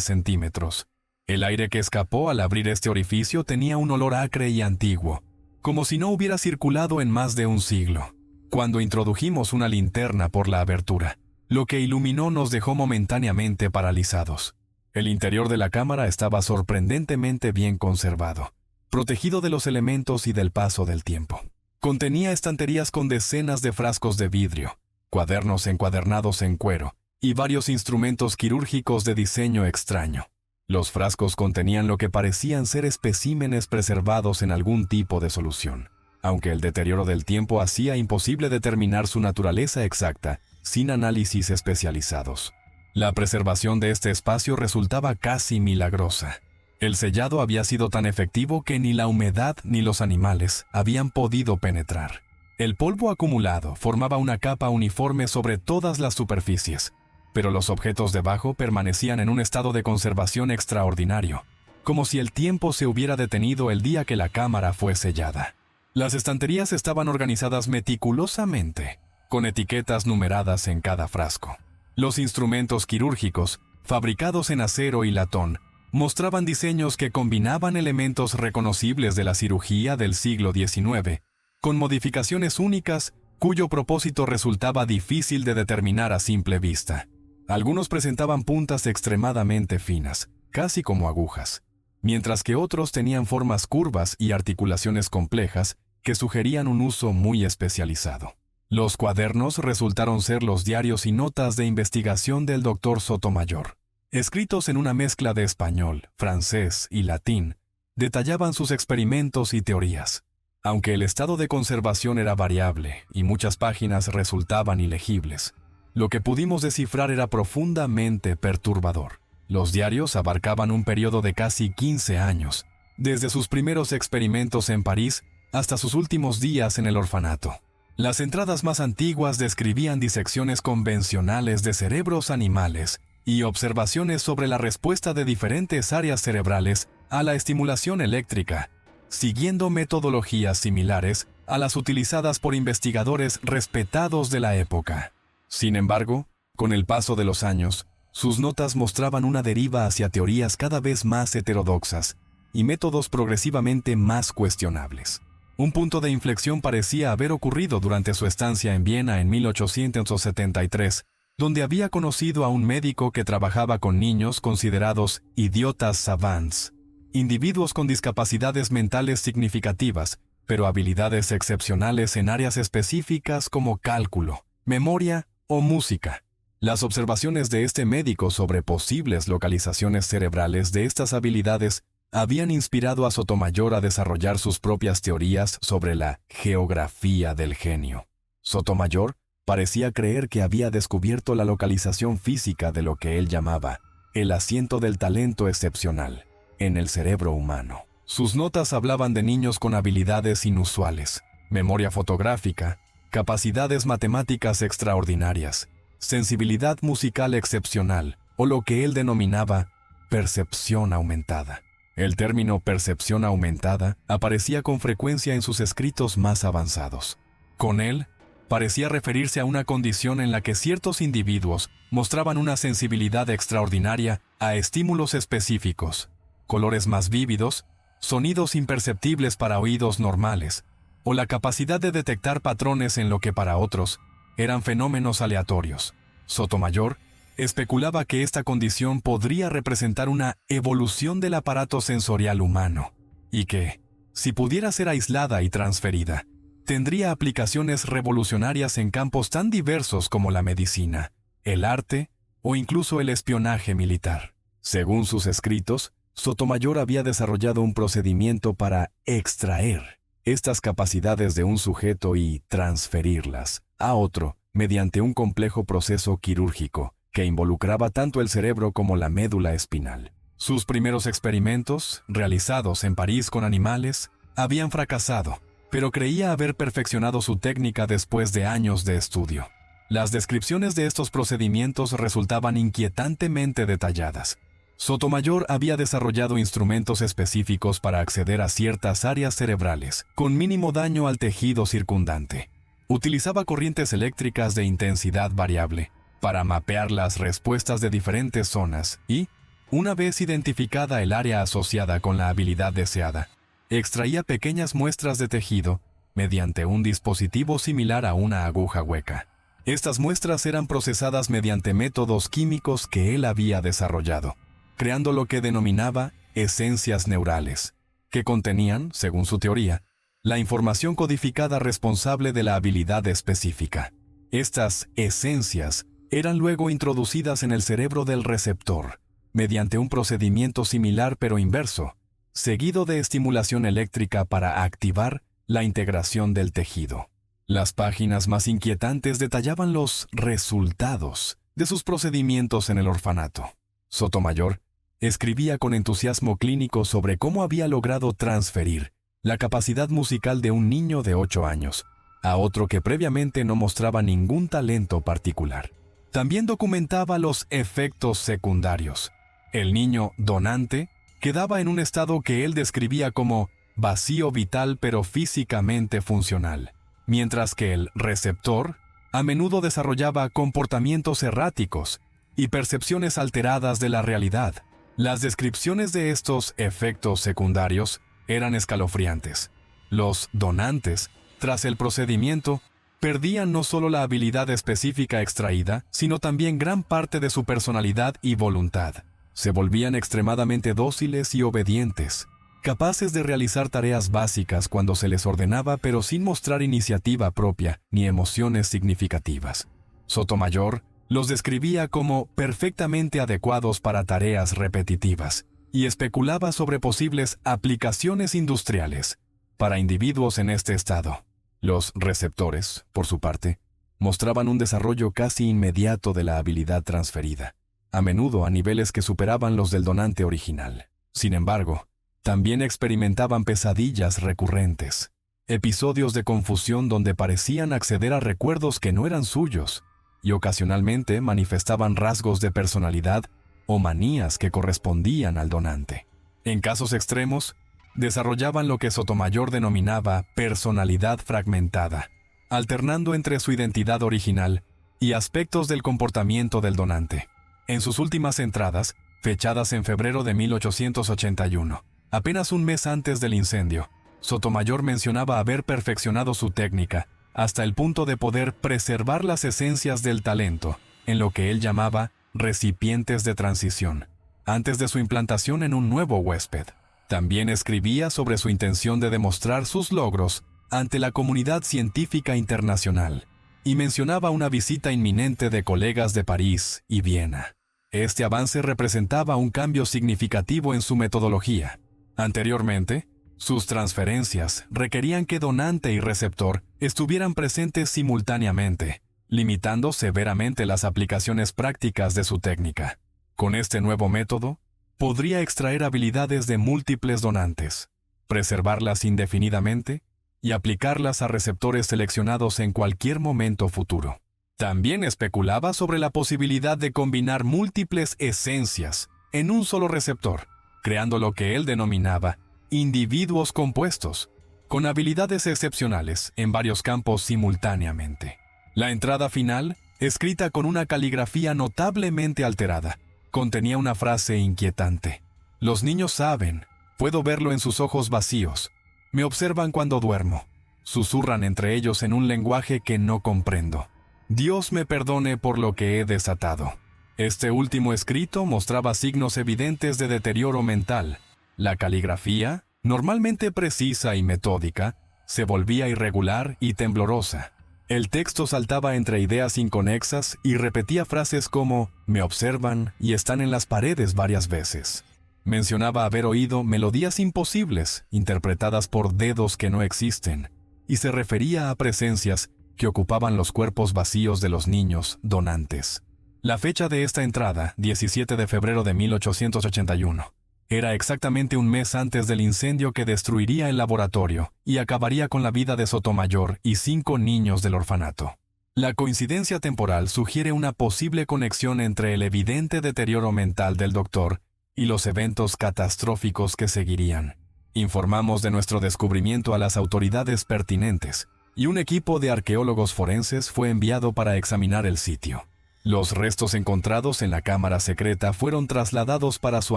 centímetros. El aire que escapó al abrir este orificio tenía un olor acre y antiguo, como si no hubiera circulado en más de un siglo. Cuando introdujimos una linterna por la abertura, lo que iluminó nos dejó momentáneamente paralizados. El interior de la cámara estaba sorprendentemente bien conservado, protegido de los elementos y del paso del tiempo. Contenía estanterías con decenas de frascos de vidrio, cuadernos encuadernados en cuero y varios instrumentos quirúrgicos de diseño extraño. Los frascos contenían lo que parecían ser especímenes preservados en algún tipo de solución, aunque el deterioro del tiempo hacía imposible determinar su naturaleza exacta sin análisis especializados. La preservación de este espacio resultaba casi milagrosa. El sellado había sido tan efectivo que ni la humedad ni los animales habían podido penetrar. El polvo acumulado formaba una capa uniforme sobre todas las superficies, pero los objetos debajo permanecían en un estado de conservación extraordinario, como si el tiempo se hubiera detenido el día que la cámara fue sellada. Las estanterías estaban organizadas meticulosamente, con etiquetas numeradas en cada frasco. Los instrumentos quirúrgicos, fabricados en acero y latón, mostraban diseños que combinaban elementos reconocibles de la cirugía del siglo XIX, con modificaciones únicas cuyo propósito resultaba difícil de determinar a simple vista. Algunos presentaban puntas extremadamente finas, casi como agujas, mientras que otros tenían formas curvas y articulaciones complejas que sugerían un uso muy especializado. Los cuadernos resultaron ser los diarios y notas de investigación del Dr. Sotomayor. Escritos en una mezcla de español, francés y latín, detallaban sus experimentos y teorías. Aunque el estado de conservación era variable y muchas páginas resultaban ilegibles, lo que pudimos descifrar era profundamente perturbador. Los diarios abarcaban un periodo de casi 15 años, desde sus primeros experimentos en París hasta sus últimos días en el orfanato. Las entradas más antiguas describían disecciones convencionales de cerebros animales y observaciones sobre la respuesta de diferentes áreas cerebrales a la estimulación eléctrica, siguiendo metodologías similares a las utilizadas por investigadores respetados de la época. Sin embargo, con el paso de los años, sus notas mostraban una deriva hacia teorías cada vez más heterodoxas y métodos progresivamente más cuestionables. Un punto de inflexión parecía haber ocurrido durante su estancia en Viena en 1873, donde había conocido a un médico que trabajaba con niños considerados idiotas savants, individuos con discapacidades mentales significativas, pero habilidades excepcionales en áreas específicas como cálculo, memoria o música. Las observaciones de este médico sobre posibles localizaciones cerebrales de estas habilidades habían inspirado a Sotomayor a desarrollar sus propias teorías sobre la geografía del genio. Sotomayor parecía creer que había descubierto la localización física de lo que él llamaba el asiento del talento excepcional en el cerebro humano. Sus notas hablaban de niños con habilidades inusuales, memoria fotográfica, capacidades matemáticas extraordinarias, sensibilidad musical excepcional o lo que él denominaba percepción aumentada. El término percepción aumentada aparecía con frecuencia en sus escritos más avanzados. Con él, parecía referirse a una condición en la que ciertos individuos mostraban una sensibilidad extraordinaria a estímulos específicos, colores más vívidos, sonidos imperceptibles para oídos normales, o la capacidad de detectar patrones en lo que para otros eran fenómenos aleatorios. Sotomayor especulaba que esta condición podría representar una evolución del aparato sensorial humano, y que, si pudiera ser aislada y transferida, tendría aplicaciones revolucionarias en campos tan diversos como la medicina, el arte o incluso el espionaje militar. Según sus escritos, Sotomayor había desarrollado un procedimiento para extraer estas capacidades de un sujeto y transferirlas a otro mediante un complejo proceso quirúrgico que involucraba tanto el cerebro como la médula espinal. Sus primeros experimentos, realizados en París con animales, habían fracasado, pero creía haber perfeccionado su técnica después de años de estudio. Las descripciones de estos procedimientos resultaban inquietantemente detalladas. Sotomayor había desarrollado instrumentos específicos para acceder a ciertas áreas cerebrales, con mínimo daño al tejido circundante. Utilizaba corrientes eléctricas de intensidad variable para mapear las respuestas de diferentes zonas y, una vez identificada el área asociada con la habilidad deseada, extraía pequeñas muestras de tejido mediante un dispositivo similar a una aguja hueca. Estas muestras eran procesadas mediante métodos químicos que él había desarrollado, creando lo que denominaba esencias neurales, que contenían, según su teoría, la información codificada responsable de la habilidad específica. Estas esencias eran luego introducidas en el cerebro del receptor, mediante un procedimiento similar pero inverso, seguido de estimulación eléctrica para activar la integración del tejido. Las páginas más inquietantes detallaban los resultados de sus procedimientos en el orfanato. Sotomayor escribía con entusiasmo clínico sobre cómo había logrado transferir la capacidad musical de un niño de 8 años a otro que previamente no mostraba ningún talento particular. También documentaba los efectos secundarios. El niño donante quedaba en un estado que él describía como vacío vital pero físicamente funcional, mientras que el receptor a menudo desarrollaba comportamientos erráticos y percepciones alteradas de la realidad. Las descripciones de estos efectos secundarios eran escalofriantes. Los donantes, tras el procedimiento, perdían no solo la habilidad específica extraída, sino también gran parte de su personalidad y voluntad. Se volvían extremadamente dóciles y obedientes, capaces de realizar tareas básicas cuando se les ordenaba, pero sin mostrar iniciativa propia ni emociones significativas. Sotomayor los describía como perfectamente adecuados para tareas repetitivas y especulaba sobre posibles aplicaciones industriales para individuos en este estado. Los receptores, por su parte, mostraban un desarrollo casi inmediato de la habilidad transferida, a menudo a niveles que superaban los del donante original. Sin embargo, también experimentaban pesadillas recurrentes, episodios de confusión donde parecían acceder a recuerdos que no eran suyos, y ocasionalmente manifestaban rasgos de personalidad o manías que correspondían al donante. En casos extremos, desarrollaban lo que Sotomayor denominaba personalidad fragmentada, alternando entre su identidad original y aspectos del comportamiento del donante. En sus últimas entradas, fechadas en febrero de 1881, apenas un mes antes del incendio, Sotomayor mencionaba haber perfeccionado su técnica hasta el punto de poder preservar las esencias del talento en lo que él llamaba recipientes de transición, antes de su implantación en un nuevo huésped. También escribía sobre su intención de demostrar sus logros ante la comunidad científica internacional y mencionaba una visita inminente de colegas de París y Viena. Este avance representaba un cambio significativo en su metodología. Anteriormente, sus transferencias requerían que donante y receptor estuvieran presentes simultáneamente, limitando severamente las aplicaciones prácticas de su técnica. Con este nuevo método, podría extraer habilidades de múltiples donantes, preservarlas indefinidamente y aplicarlas a receptores seleccionados en cualquier momento futuro. También especulaba sobre la posibilidad de combinar múltiples esencias en un solo receptor, creando lo que él denominaba individuos compuestos, con habilidades excepcionales en varios campos simultáneamente. La entrada final, escrita con una caligrafía notablemente alterada, contenía una frase inquietante. Los niños saben, puedo verlo en sus ojos vacíos, me observan cuando duermo, susurran entre ellos en un lenguaje que no comprendo. Dios me perdone por lo que he desatado. Este último escrito mostraba signos evidentes de deterioro mental. La caligrafía, normalmente precisa y metódica, se volvía irregular y temblorosa. El texto saltaba entre ideas inconexas y repetía frases como «me observan» y «están en las paredes» varias veces. Mencionaba haber oído melodías imposibles, interpretadas por dedos que no existen, y se refería a presencias que ocupaban los cuerpos vacíos de los niños donantes. La fecha de esta entrada, 17 de febrero de 1881, era exactamente un mes antes del incendio que destruiría el laboratorio y acabaría con la vida de Sotomayor y 5 niños del orfanato. La coincidencia temporal sugiere una posible conexión entre el evidente deterioro mental del doctor y los eventos catastróficos que seguirían. Informamos de nuestro descubrimiento a las autoridades pertinentes, y un equipo de arqueólogos forenses fue enviado para examinar el sitio. Los restos encontrados en la cámara secreta fueron trasladados para su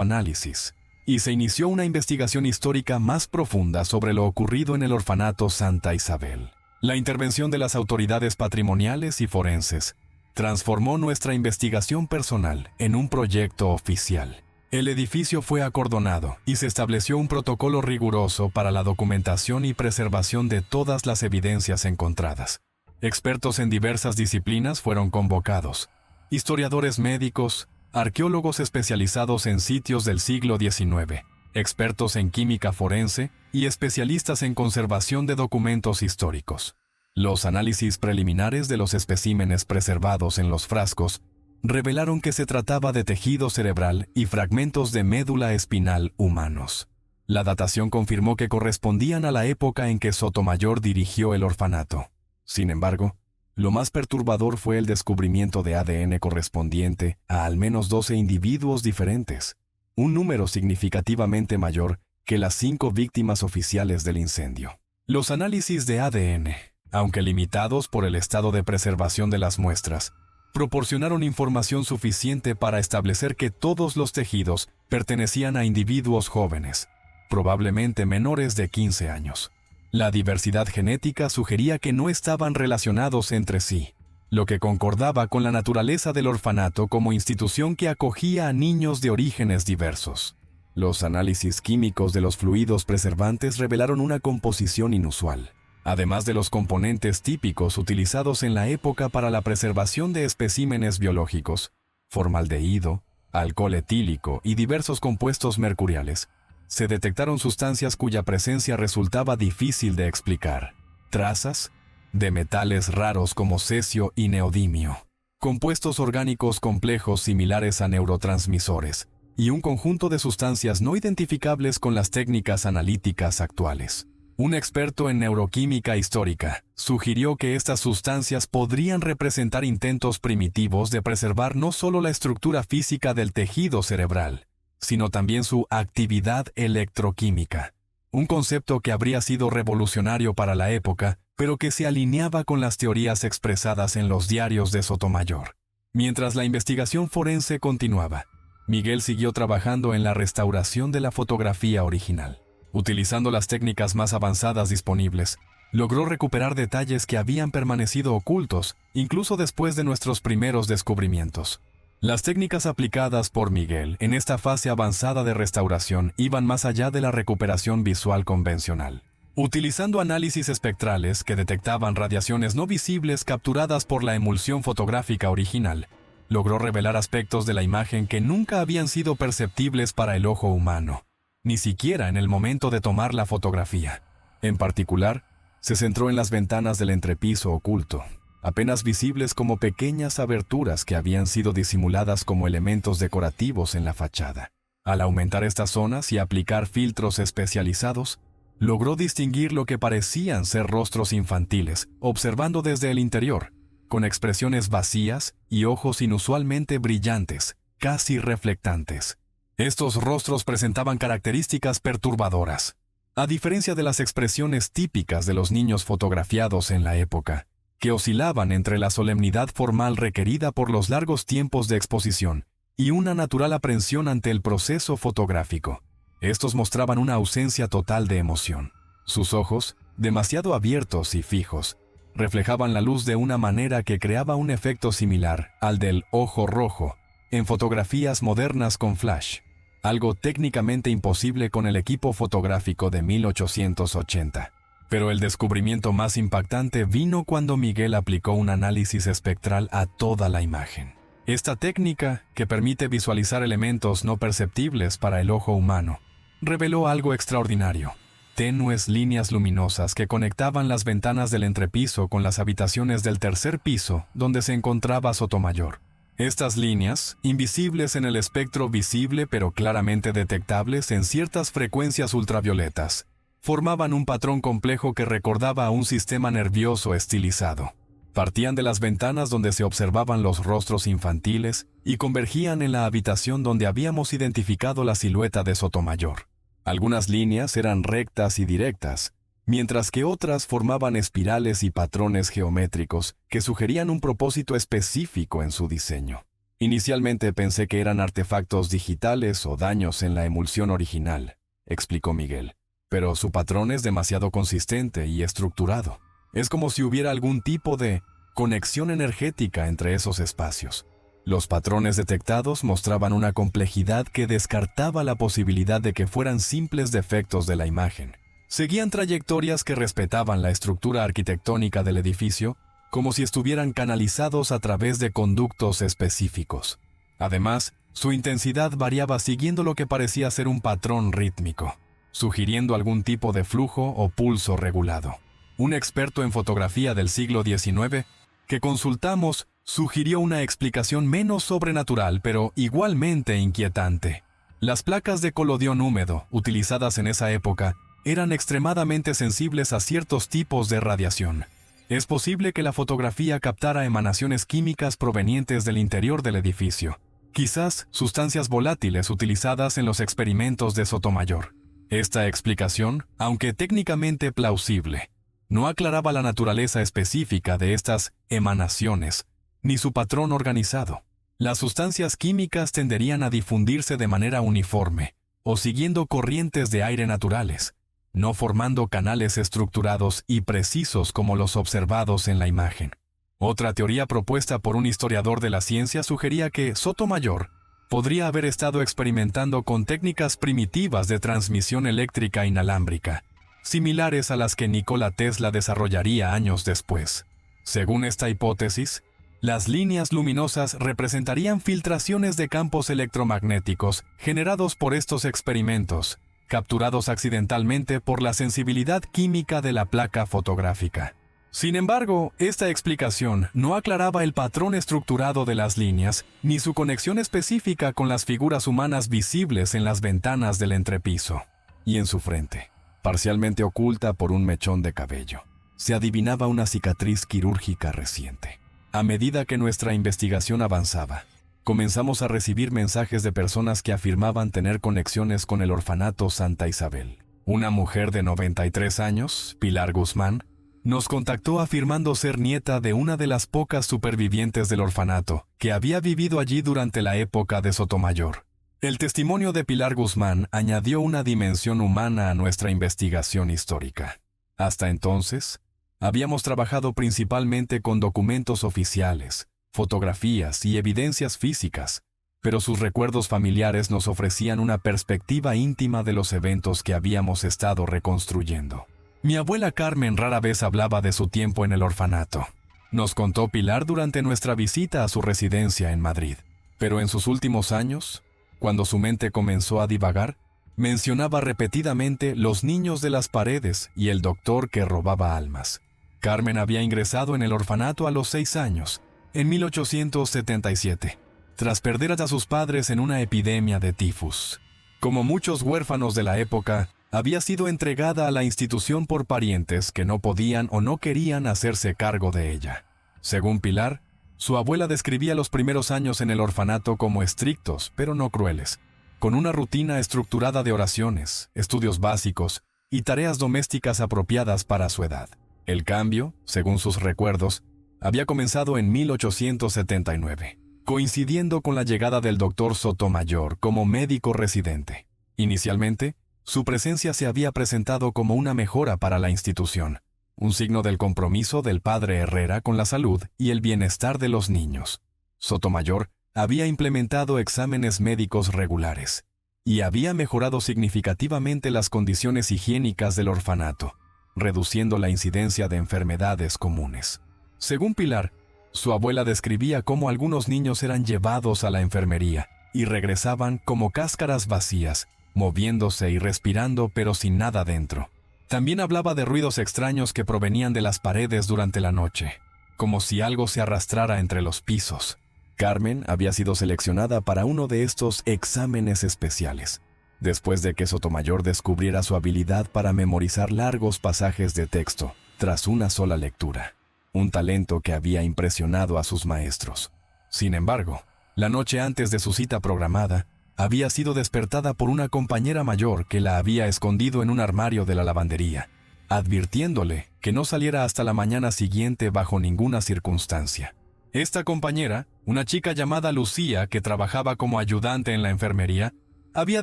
análisis, y se inició una investigación histórica más profunda sobre lo ocurrido en el orfanato Santa Isabel. La intervención de las autoridades patrimoniales y forenses transformó nuestra investigación personal en un proyecto oficial. El edificio fue acordonado y se estableció un protocolo riguroso para la documentación y preservación de todas las evidencias encontradas. Expertos en diversas disciplinas fueron convocados. Historiadores médicos, arqueólogos especializados en sitios del siglo XIX, expertos en química forense y especialistas en conservación de documentos históricos. Los análisis preliminares de los especímenes preservados en los frascos revelaron que se trataba de tejido cerebral y fragmentos de médula espinal humanos. La datación confirmó que correspondían a la época en que Sotomayor dirigió el orfanato. Sin embargo, lo más perturbador fue el descubrimiento de ADN correspondiente a al menos 12 individuos diferentes, un número significativamente mayor que las 5 víctimas oficiales del incendio. Los análisis de ADN, aunque limitados por el estado de preservación de las muestras, proporcionaron información suficiente para establecer que todos los tejidos pertenecían a individuos jóvenes, probablemente menores de 15 años. La diversidad genética sugería que no estaban relacionados entre sí, lo que concordaba con la naturaleza del orfanato como institución que acogía a niños de orígenes diversos. Los análisis químicos de los fluidos preservantes revelaron una composición inusual, además de los componentes típicos utilizados en la época para la preservación de especímenes biológicos, formaldehído, alcohol etílico y diversos compuestos mercuriales. Se detectaron sustancias cuya presencia resultaba difícil de explicar. Trazas de metales raros como cesio y neodimio, compuestos orgánicos complejos similares a neurotransmisores, y un conjunto de sustancias no identificables con las técnicas analíticas actuales. Un experto en neuroquímica histórica sugirió que estas sustancias podrían representar intentos primitivos de preservar no solo la estructura física del tejido cerebral, sino también su actividad electroquímica, un concepto que habría sido revolucionario para la época, pero que se alineaba con las teorías expresadas en los diarios de Sotomayor. Mientras la investigación forense continuaba, Miguel siguió trabajando en la restauración de la fotografía original. Utilizando las técnicas más avanzadas disponibles, logró recuperar detalles que habían permanecido ocultos, incluso después de nuestros primeros descubrimientos. Las técnicas aplicadas por Miguel en esta fase avanzada de restauración iban más allá de la recuperación visual convencional. Utilizando análisis espectrales que detectaban radiaciones no visibles capturadas por la emulsión fotográfica original, logró revelar aspectos de la imagen que nunca habían sido perceptibles para el ojo humano, ni siquiera en el momento de tomar la fotografía. En particular, se centró en las ventanas del entrepiso oculto, apenas visibles como pequeñas aberturas que habían sido disimuladas como elementos decorativos en la fachada. Al aumentar estas zonas y aplicar filtros especializados, logró distinguir lo que parecían ser rostros infantiles, observando desde el interior, con expresiones vacías y ojos inusualmente brillantes, casi reflectantes. Estos rostros presentaban características perturbadoras. A diferencia de las expresiones típicas de los niños fotografiados en la época, que oscilaban entre la solemnidad formal requerida por los largos tiempos de exposición y una natural aprensión ante el proceso fotográfico. Estos mostraban una ausencia total de emoción. Sus ojos, demasiado abiertos y fijos, reflejaban la luz de una manera que creaba un efecto similar al del ojo rojo en fotografías modernas con flash, algo técnicamente imposible con el equipo fotográfico de 1880. Pero el descubrimiento más impactante vino cuando Miguel aplicó un análisis espectral a toda la imagen. Esta técnica, que permite visualizar elementos no perceptibles para el ojo humano, reveló algo extraordinario: tenues líneas luminosas que conectaban las ventanas del entrepiso con las habitaciones del tercer piso donde se encontraba Sotomayor. Estas líneas, invisibles en el espectro visible pero claramente detectables en ciertas frecuencias ultravioletas, formaban un patrón complejo que recordaba a un sistema nervioso estilizado. Partían de las ventanas donde se observaban los rostros infantiles y convergían en la habitación donde habíamos identificado la silueta de Sotomayor. Algunas líneas eran rectas y directas, mientras que otras formaban espirales y patrones geométricos que sugerían un propósito específico en su diseño. Inicialmente pensé que eran artefactos digitales o daños en la emulsión original, explicó Miguel. Pero su patrón es demasiado consistente y estructurado. Es como si hubiera algún tipo de conexión energética entre esos espacios. Los patrones detectados mostraban una complejidad que descartaba la posibilidad de que fueran simples defectos de la imagen. Seguían trayectorias que respetaban la estructura arquitectónica del edificio, como si estuvieran canalizados a través de conductos específicos. Además, su intensidad variaba siguiendo lo que parecía ser un patrón rítmico, sugiriendo algún tipo de flujo o pulso regulado. Un experto en fotografía del siglo XIX que consultamos sugirió una explicación menos sobrenatural, pero igualmente inquietante. Las placas de colodión húmedo, utilizadas en esa época, eran extremadamente sensibles a ciertos tipos de radiación. Es posible que la fotografía captara emanaciones químicas provenientes del interior del edificio, quizás sustancias volátiles utilizadas en los experimentos de Sotomayor. Esta explicación, aunque técnicamente plausible, no aclaraba la naturaleza específica de estas emanaciones, ni su patrón organizado. Las sustancias químicas tenderían a difundirse de manera uniforme, o siguiendo corrientes de aire naturales, no formando canales estructurados y precisos como los observados en la imagen. Otra teoría propuesta por un historiador de la ciencia sugería que Sotomayor podría haber estado experimentando con técnicas primitivas de transmisión eléctrica inalámbrica, similares a las que Nikola Tesla desarrollaría años después. Según esta hipótesis, las líneas luminosas representarían filtraciones de campos electromagnéticos generados por estos experimentos, capturados accidentalmente por la sensibilidad química de la placa fotográfica. Sin embargo, esta explicación no aclaraba el patrón estructurado de las líneas ni su conexión específica con las figuras humanas visibles en las ventanas del entrepiso. Y en su frente, parcialmente oculta por un mechón de cabello, se adivinaba una cicatriz quirúrgica reciente. A medida que nuestra investigación avanzaba, comenzamos a recibir mensajes de personas que afirmaban tener conexiones con el orfanato Santa Isabel. Una mujer de 93 años, Pilar Guzmán, nos contactó afirmando ser nieta de una de las pocas supervivientes del orfanato, que había vivido allí durante la época de Sotomayor. El testimonio de Pilar Guzmán añadió una dimensión humana a nuestra investigación histórica. Hasta entonces, habíamos trabajado principalmente con documentos oficiales, fotografías y evidencias físicas, pero sus recuerdos familiares nos ofrecían una perspectiva íntima de los eventos que habíamos estado reconstruyendo. Mi abuela Carmen rara vez hablaba de su tiempo en el orfanato. Nos contó Pilar durante nuestra visita a su residencia en Madrid. Pero en sus últimos años, cuando su mente comenzó a divagar, mencionaba repetidamente los niños de las paredes y el doctor que robaba almas. Carmen había ingresado en el orfanato a los 6 años, en 1877, tras perder a sus padres en una epidemia de tifus. Como muchos huérfanos de la época, había sido entregada a la institución por parientes que no podían o no querían hacerse cargo de ella. Según Pilar, su abuela describía los primeros años en el orfanato como estrictos, pero no crueles, con una rutina estructurada de oraciones, estudios básicos y tareas domésticas apropiadas para su edad. El cambio, según sus recuerdos, había comenzado en 1879, coincidiendo con la llegada del doctor Sotomayor como médico residente. Inicialmente, su presencia se había presentado como una mejora para la institución, un signo del compromiso del padre Herrera con la salud y el bienestar de los niños. Sotomayor había implementado exámenes médicos regulares y había mejorado significativamente las condiciones higiénicas del orfanato, reduciendo la incidencia de enfermedades comunes. Según Pilar, su abuela describía cómo algunos niños eran llevados a la enfermería y regresaban como cáscaras vacías, moviéndose y respirando pero sin nada dentro. También hablaba de ruidos extraños que provenían de las paredes durante la noche, como si algo se arrastrara entre los pisos. Carmen había sido seleccionada para uno de estos exámenes especiales, después de que Sotomayor descubriera su habilidad para memorizar largos pasajes de texto tras una sola lectura, un talento que había impresionado a sus maestros. Sin embargo, la noche antes de su cita programada, había sido despertada por una compañera mayor que la había escondido en un armario de la lavandería, advirtiéndole que no saliera hasta la mañana siguiente bajo ninguna circunstancia. Esta compañera, una chica llamada Lucía que trabajaba como ayudante en la enfermería, había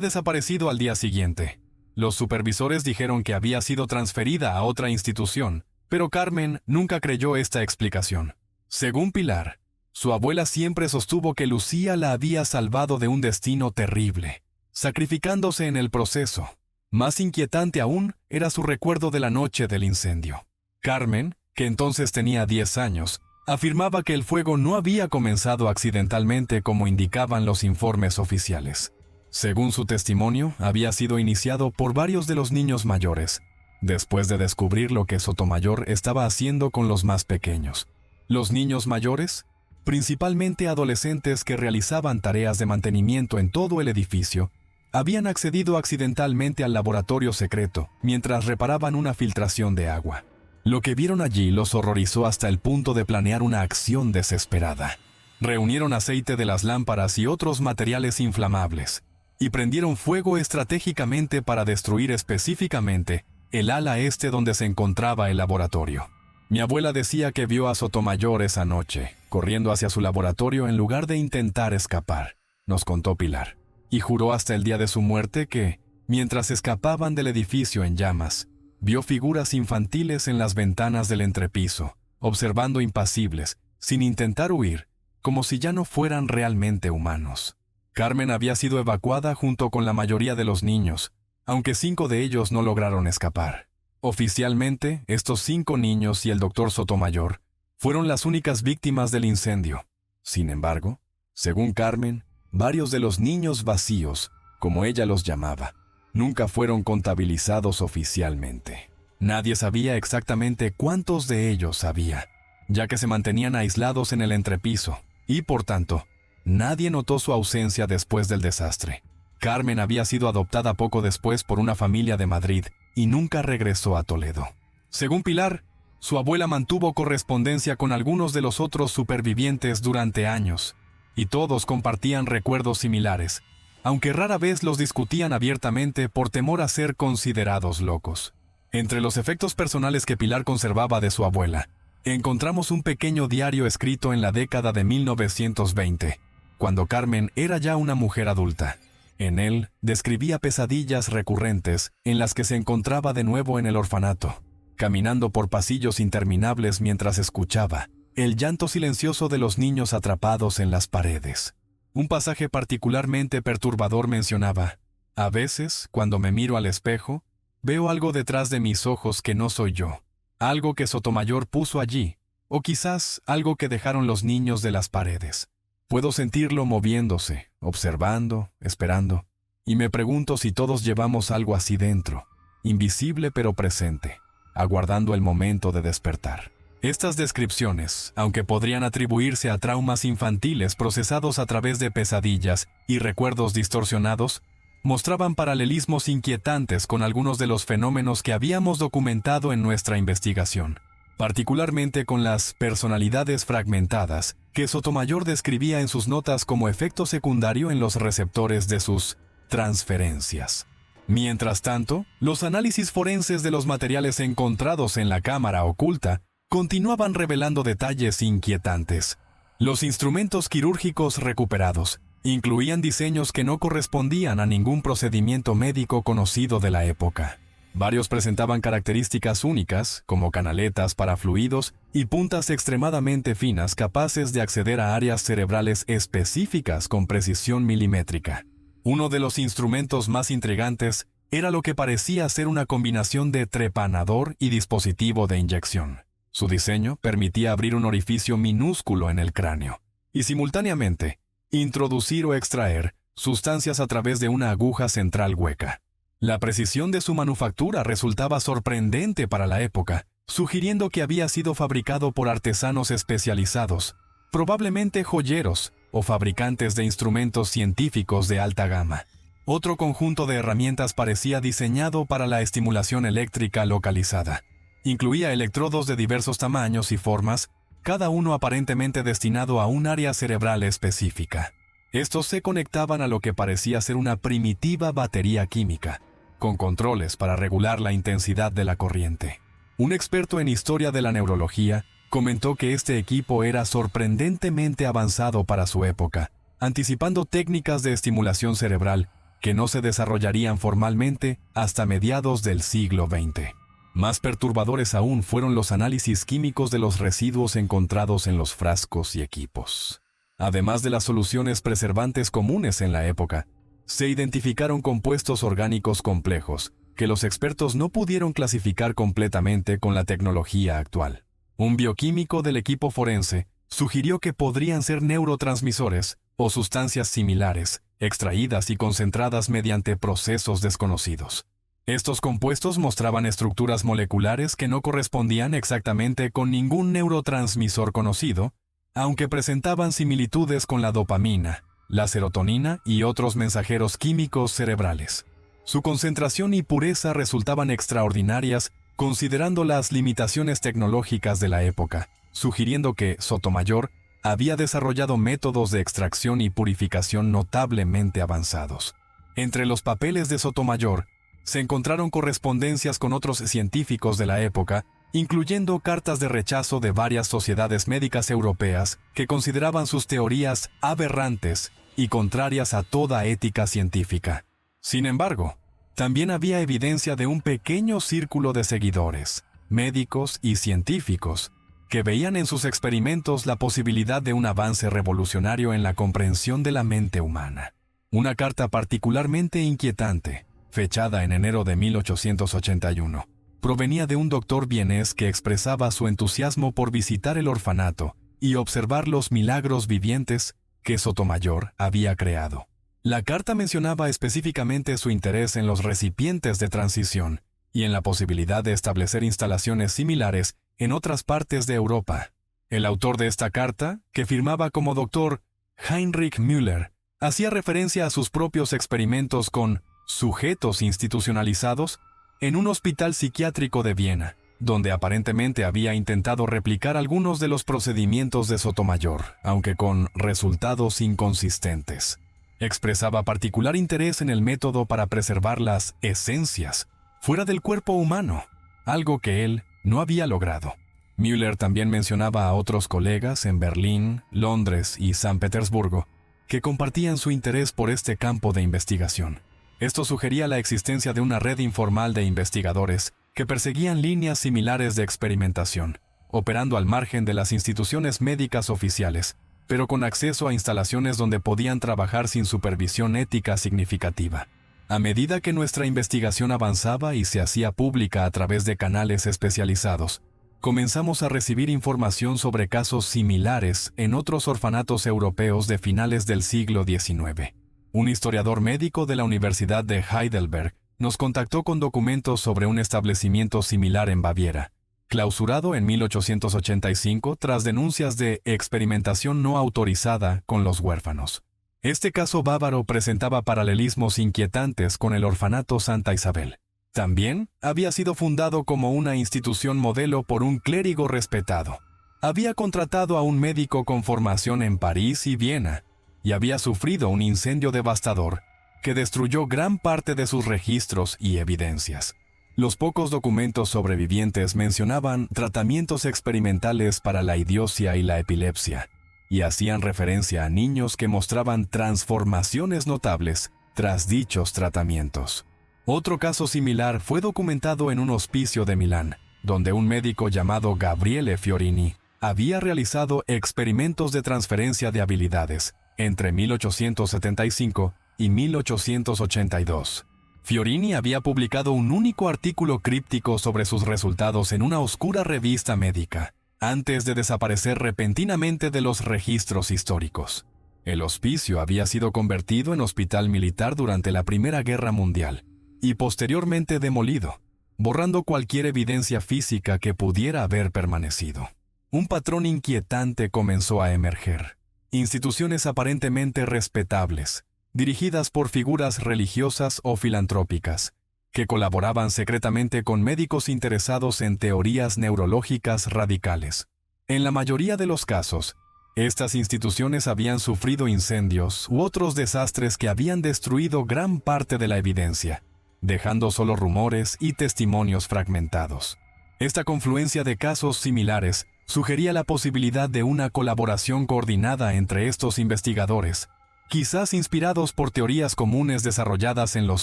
desaparecido al día siguiente. Los supervisores dijeron que había sido transferida a otra institución, pero Carmen nunca creyó esta explicación. Según Pilar, su abuela siempre sostuvo que Lucía la había salvado de un destino terrible, sacrificándose en el proceso. Más inquietante aún era su recuerdo de la noche del incendio. Carmen, que entonces tenía 10 años, afirmaba que el fuego no había comenzado accidentalmente como indicaban los informes oficiales. Según su testimonio, había sido iniciado por varios de los niños mayores, después de descubrir lo que Sotomayor estaba haciendo con los más pequeños. Los niños mayores, principalmente adolescentes que realizaban tareas de mantenimiento en todo el edificio, habían accedido accidentalmente al laboratorio secreto mientras reparaban una filtración de agua. Lo que vieron allí los horrorizó hasta el punto de planear una acción desesperada. Reunieron aceite de las lámparas y otros materiales inflamables, y prendieron fuego estratégicamente para destruir específicamente el ala este donde se encontraba el laboratorio. Mi abuela decía que vio a Sotomayor esa noche, corriendo hacia su laboratorio en lugar de intentar escapar, nos contó Pilar, y juró hasta el día de su muerte que, mientras escapaban del edificio en llamas, vio figuras infantiles en las ventanas del entrepiso, observando impasibles, sin intentar huir, como si ya no fueran realmente humanos. Carmen había sido evacuada junto con la mayoría de los niños, aunque 5 de ellos no lograron escapar. Oficialmente, estos 5 niños y el doctor Sotomayor fueron las únicas víctimas del incendio. Sin embargo, según Carmen, varios de los niños vacíos, como ella los llamaba, nunca fueron contabilizados oficialmente. Nadie sabía exactamente cuántos de ellos había, ya que se mantenían aislados en el entrepiso, y por tanto, nadie notó su ausencia después del desastre. Carmen había sido adoptada poco después por una familia de Madrid y nunca regresó a Toledo. Según Pilar, su abuela mantuvo correspondencia con algunos de los otros supervivientes durante años, y todos compartían recuerdos similares, aunque rara vez los discutían abiertamente por temor a ser considerados locos. Entre los efectos personales que Pilar conservaba de su abuela, encontramos un pequeño diario escrito en la década de 1920, cuando Carmen era ya una mujer adulta. En él describía pesadillas recurrentes en las que se encontraba de nuevo en el orfanato, caminando por pasillos interminables mientras escuchaba el llanto silencioso de los niños atrapados en las paredes. Un pasaje particularmente perturbador mencionaba: «A veces, cuando me miro al espejo, veo algo detrás de mis ojos que no soy yo, algo que Sotomayor puso allí, o quizás algo que dejaron los niños de las paredes. Puedo sentirlo moviéndose, observando, esperando, y me pregunto si todos llevamos algo así dentro, invisible pero presente, aguardando el momento de despertar». Estas descripciones, aunque podrían atribuirse a traumas infantiles procesados a través de pesadillas y recuerdos distorsionados, mostraban paralelismos inquietantes con algunos de los fenómenos que habíamos documentado en nuestra investigación, particularmente con las personalidades fragmentadas que Sotomayor describía en sus notas como efecto secundario en los receptores de sus transferencias. Mientras tanto, los análisis forenses de los materiales encontrados en la cámara oculta continuaban revelando detalles inquietantes. Los instrumentos quirúrgicos recuperados incluían diseños que no correspondían a ningún procedimiento médico conocido de la época. Varios presentaban características únicas, como canaletas para fluidos y puntas extremadamente finas capaces de acceder a áreas cerebrales específicas con precisión milimétrica. Uno de los instrumentos más intrigantes era lo que parecía ser una combinación de trepanador y dispositivo de inyección. Su diseño permitía abrir un orificio minúsculo en el cráneo y simultáneamente introducir o extraer sustancias a través de una aguja central hueca. La precisión de su manufactura resultaba sorprendente para la época, sugiriendo que había sido fabricado por artesanos especializados, probablemente joyeros o fabricantes de instrumentos científicos de alta gama. Otro conjunto de herramientas parecía diseñado para la estimulación eléctrica localizada. Incluía electrodos de diversos tamaños y formas, cada uno aparentemente destinado a un área cerebral específica. Estos se conectaban a lo que parecía ser una primitiva batería química, con controles para regular la intensidad de la corriente. Un experto en historia de la neurología comentó que este equipo era sorprendentemente avanzado para su época, anticipando técnicas de estimulación cerebral que no se desarrollarían formalmente hasta mediados del siglo XX. Más perturbadores aún fueron los análisis químicos de los residuos encontrados en los frascos y equipos. Además de las soluciones preservantes comunes en la época, se identificaron compuestos orgánicos complejos que los expertos no pudieron clasificar completamente con la tecnología actual. Un bioquímico del equipo forense sugirió que podrían ser neurotransmisores o sustancias similares, extraídas y concentradas mediante procesos desconocidos. Estos compuestos mostraban estructuras moleculares que no correspondían exactamente con ningún neurotransmisor conocido, aunque presentaban similitudes con la dopamina, la serotonina y otros mensajeros químicos cerebrales. Su concentración y pureza resultaban extraordinarias considerando las limitaciones tecnológicas de la época, sugiriendo que Sotomayor había desarrollado métodos de extracción y purificación notablemente avanzados. Entre los papeles de Sotomayor, se encontraron correspondencias con otros científicos de la época, incluyendo cartas de rechazo de varias sociedades médicas europeas que consideraban sus teorías aberrantes y contrarias a toda ética científica. Sin embargo, también había evidencia de un pequeño círculo de seguidores, médicos y científicos, que veían en sus experimentos la posibilidad de un avance revolucionario en la comprensión de la mente humana. Una carta particularmente inquietante, fechada en enero de 1881, provenía de un doctor vienés que expresaba su entusiasmo por visitar el orfanato y observar los milagros vivientes que Sotomayor había creado. La carta mencionaba específicamente su interés en los recipientes de transición y en la posibilidad de establecer instalaciones similares en otras partes de Europa. El autor de esta carta, que firmaba como Dr. Heinrich Müller, hacía referencia a sus propios experimentos con sujetos institucionalizados en un hospital psiquiátrico de Viena, donde aparentemente había intentado replicar algunos de los procedimientos de Sotomayor, aunque con resultados inconsistentes. Expresaba particular interés en el método para preservar las esencias fuera del cuerpo humano, algo que él no había logrado. Müller también mencionaba a otros colegas en Berlín, Londres y San Petersburgo que compartían su interés por este campo de investigación. Esto sugería la existencia de una red informal de investigadores que perseguían líneas similares de experimentación, operando al margen de las instituciones médicas oficiales, pero con acceso a instalaciones donde podían trabajar sin supervisión ética significativa. A medida que nuestra investigación avanzaba y se hacía pública a través de canales especializados, comenzamos a recibir información sobre casos similares en otros orfanatos europeos de finales del siglo XIX. Un historiador médico de la Universidad de Heidelberg nos contactó con documentos sobre un establecimiento similar en Baviera, clausurado en 1885 tras denuncias de experimentación no autorizada con los huérfanos. Este caso bávaro presentaba paralelismos inquietantes con el orfanato Santa Isabel. También había sido fundado como una institución modelo por un clérigo respetado. Había contratado a un médico con formación en París y Viena, y había sufrido un incendio devastador que destruyó gran parte de sus registros y evidencias. Los pocos documentos sobrevivientes mencionaban tratamientos experimentales para la idiocia y la epilepsia, y hacían referencia a niños que mostraban transformaciones notables tras dichos tratamientos. Otro caso similar fue documentado en un hospicio de Milán, donde un médico llamado Gabriele Fiorini había realizado experimentos de transferencia de habilidades entre 1875 y 1882. Fiorini había publicado un único artículo críptico sobre sus resultados en una oscura revista médica, antes de desaparecer repentinamente de los registros históricos. El hospicio había sido convertido en hospital militar durante la Primera Guerra Mundial y posteriormente demolido, borrando cualquier evidencia física que pudiera haber permanecido. Un patrón inquietante comenzó a emerger. Instituciones aparentemente respetables, dirigidas por figuras religiosas o filantrópicas, que colaboraban secretamente con médicos interesados en teorías neurológicas radicales. En la mayoría de los casos, estas instituciones habían sufrido incendios u otros desastres que habían destruido gran parte de la evidencia, dejando solo rumores y testimonios fragmentados. Esta confluencia de casos similares sugería la posibilidad de una colaboración coordinada entre estos investigadores, quizás inspirados por teorías comunes desarrolladas en los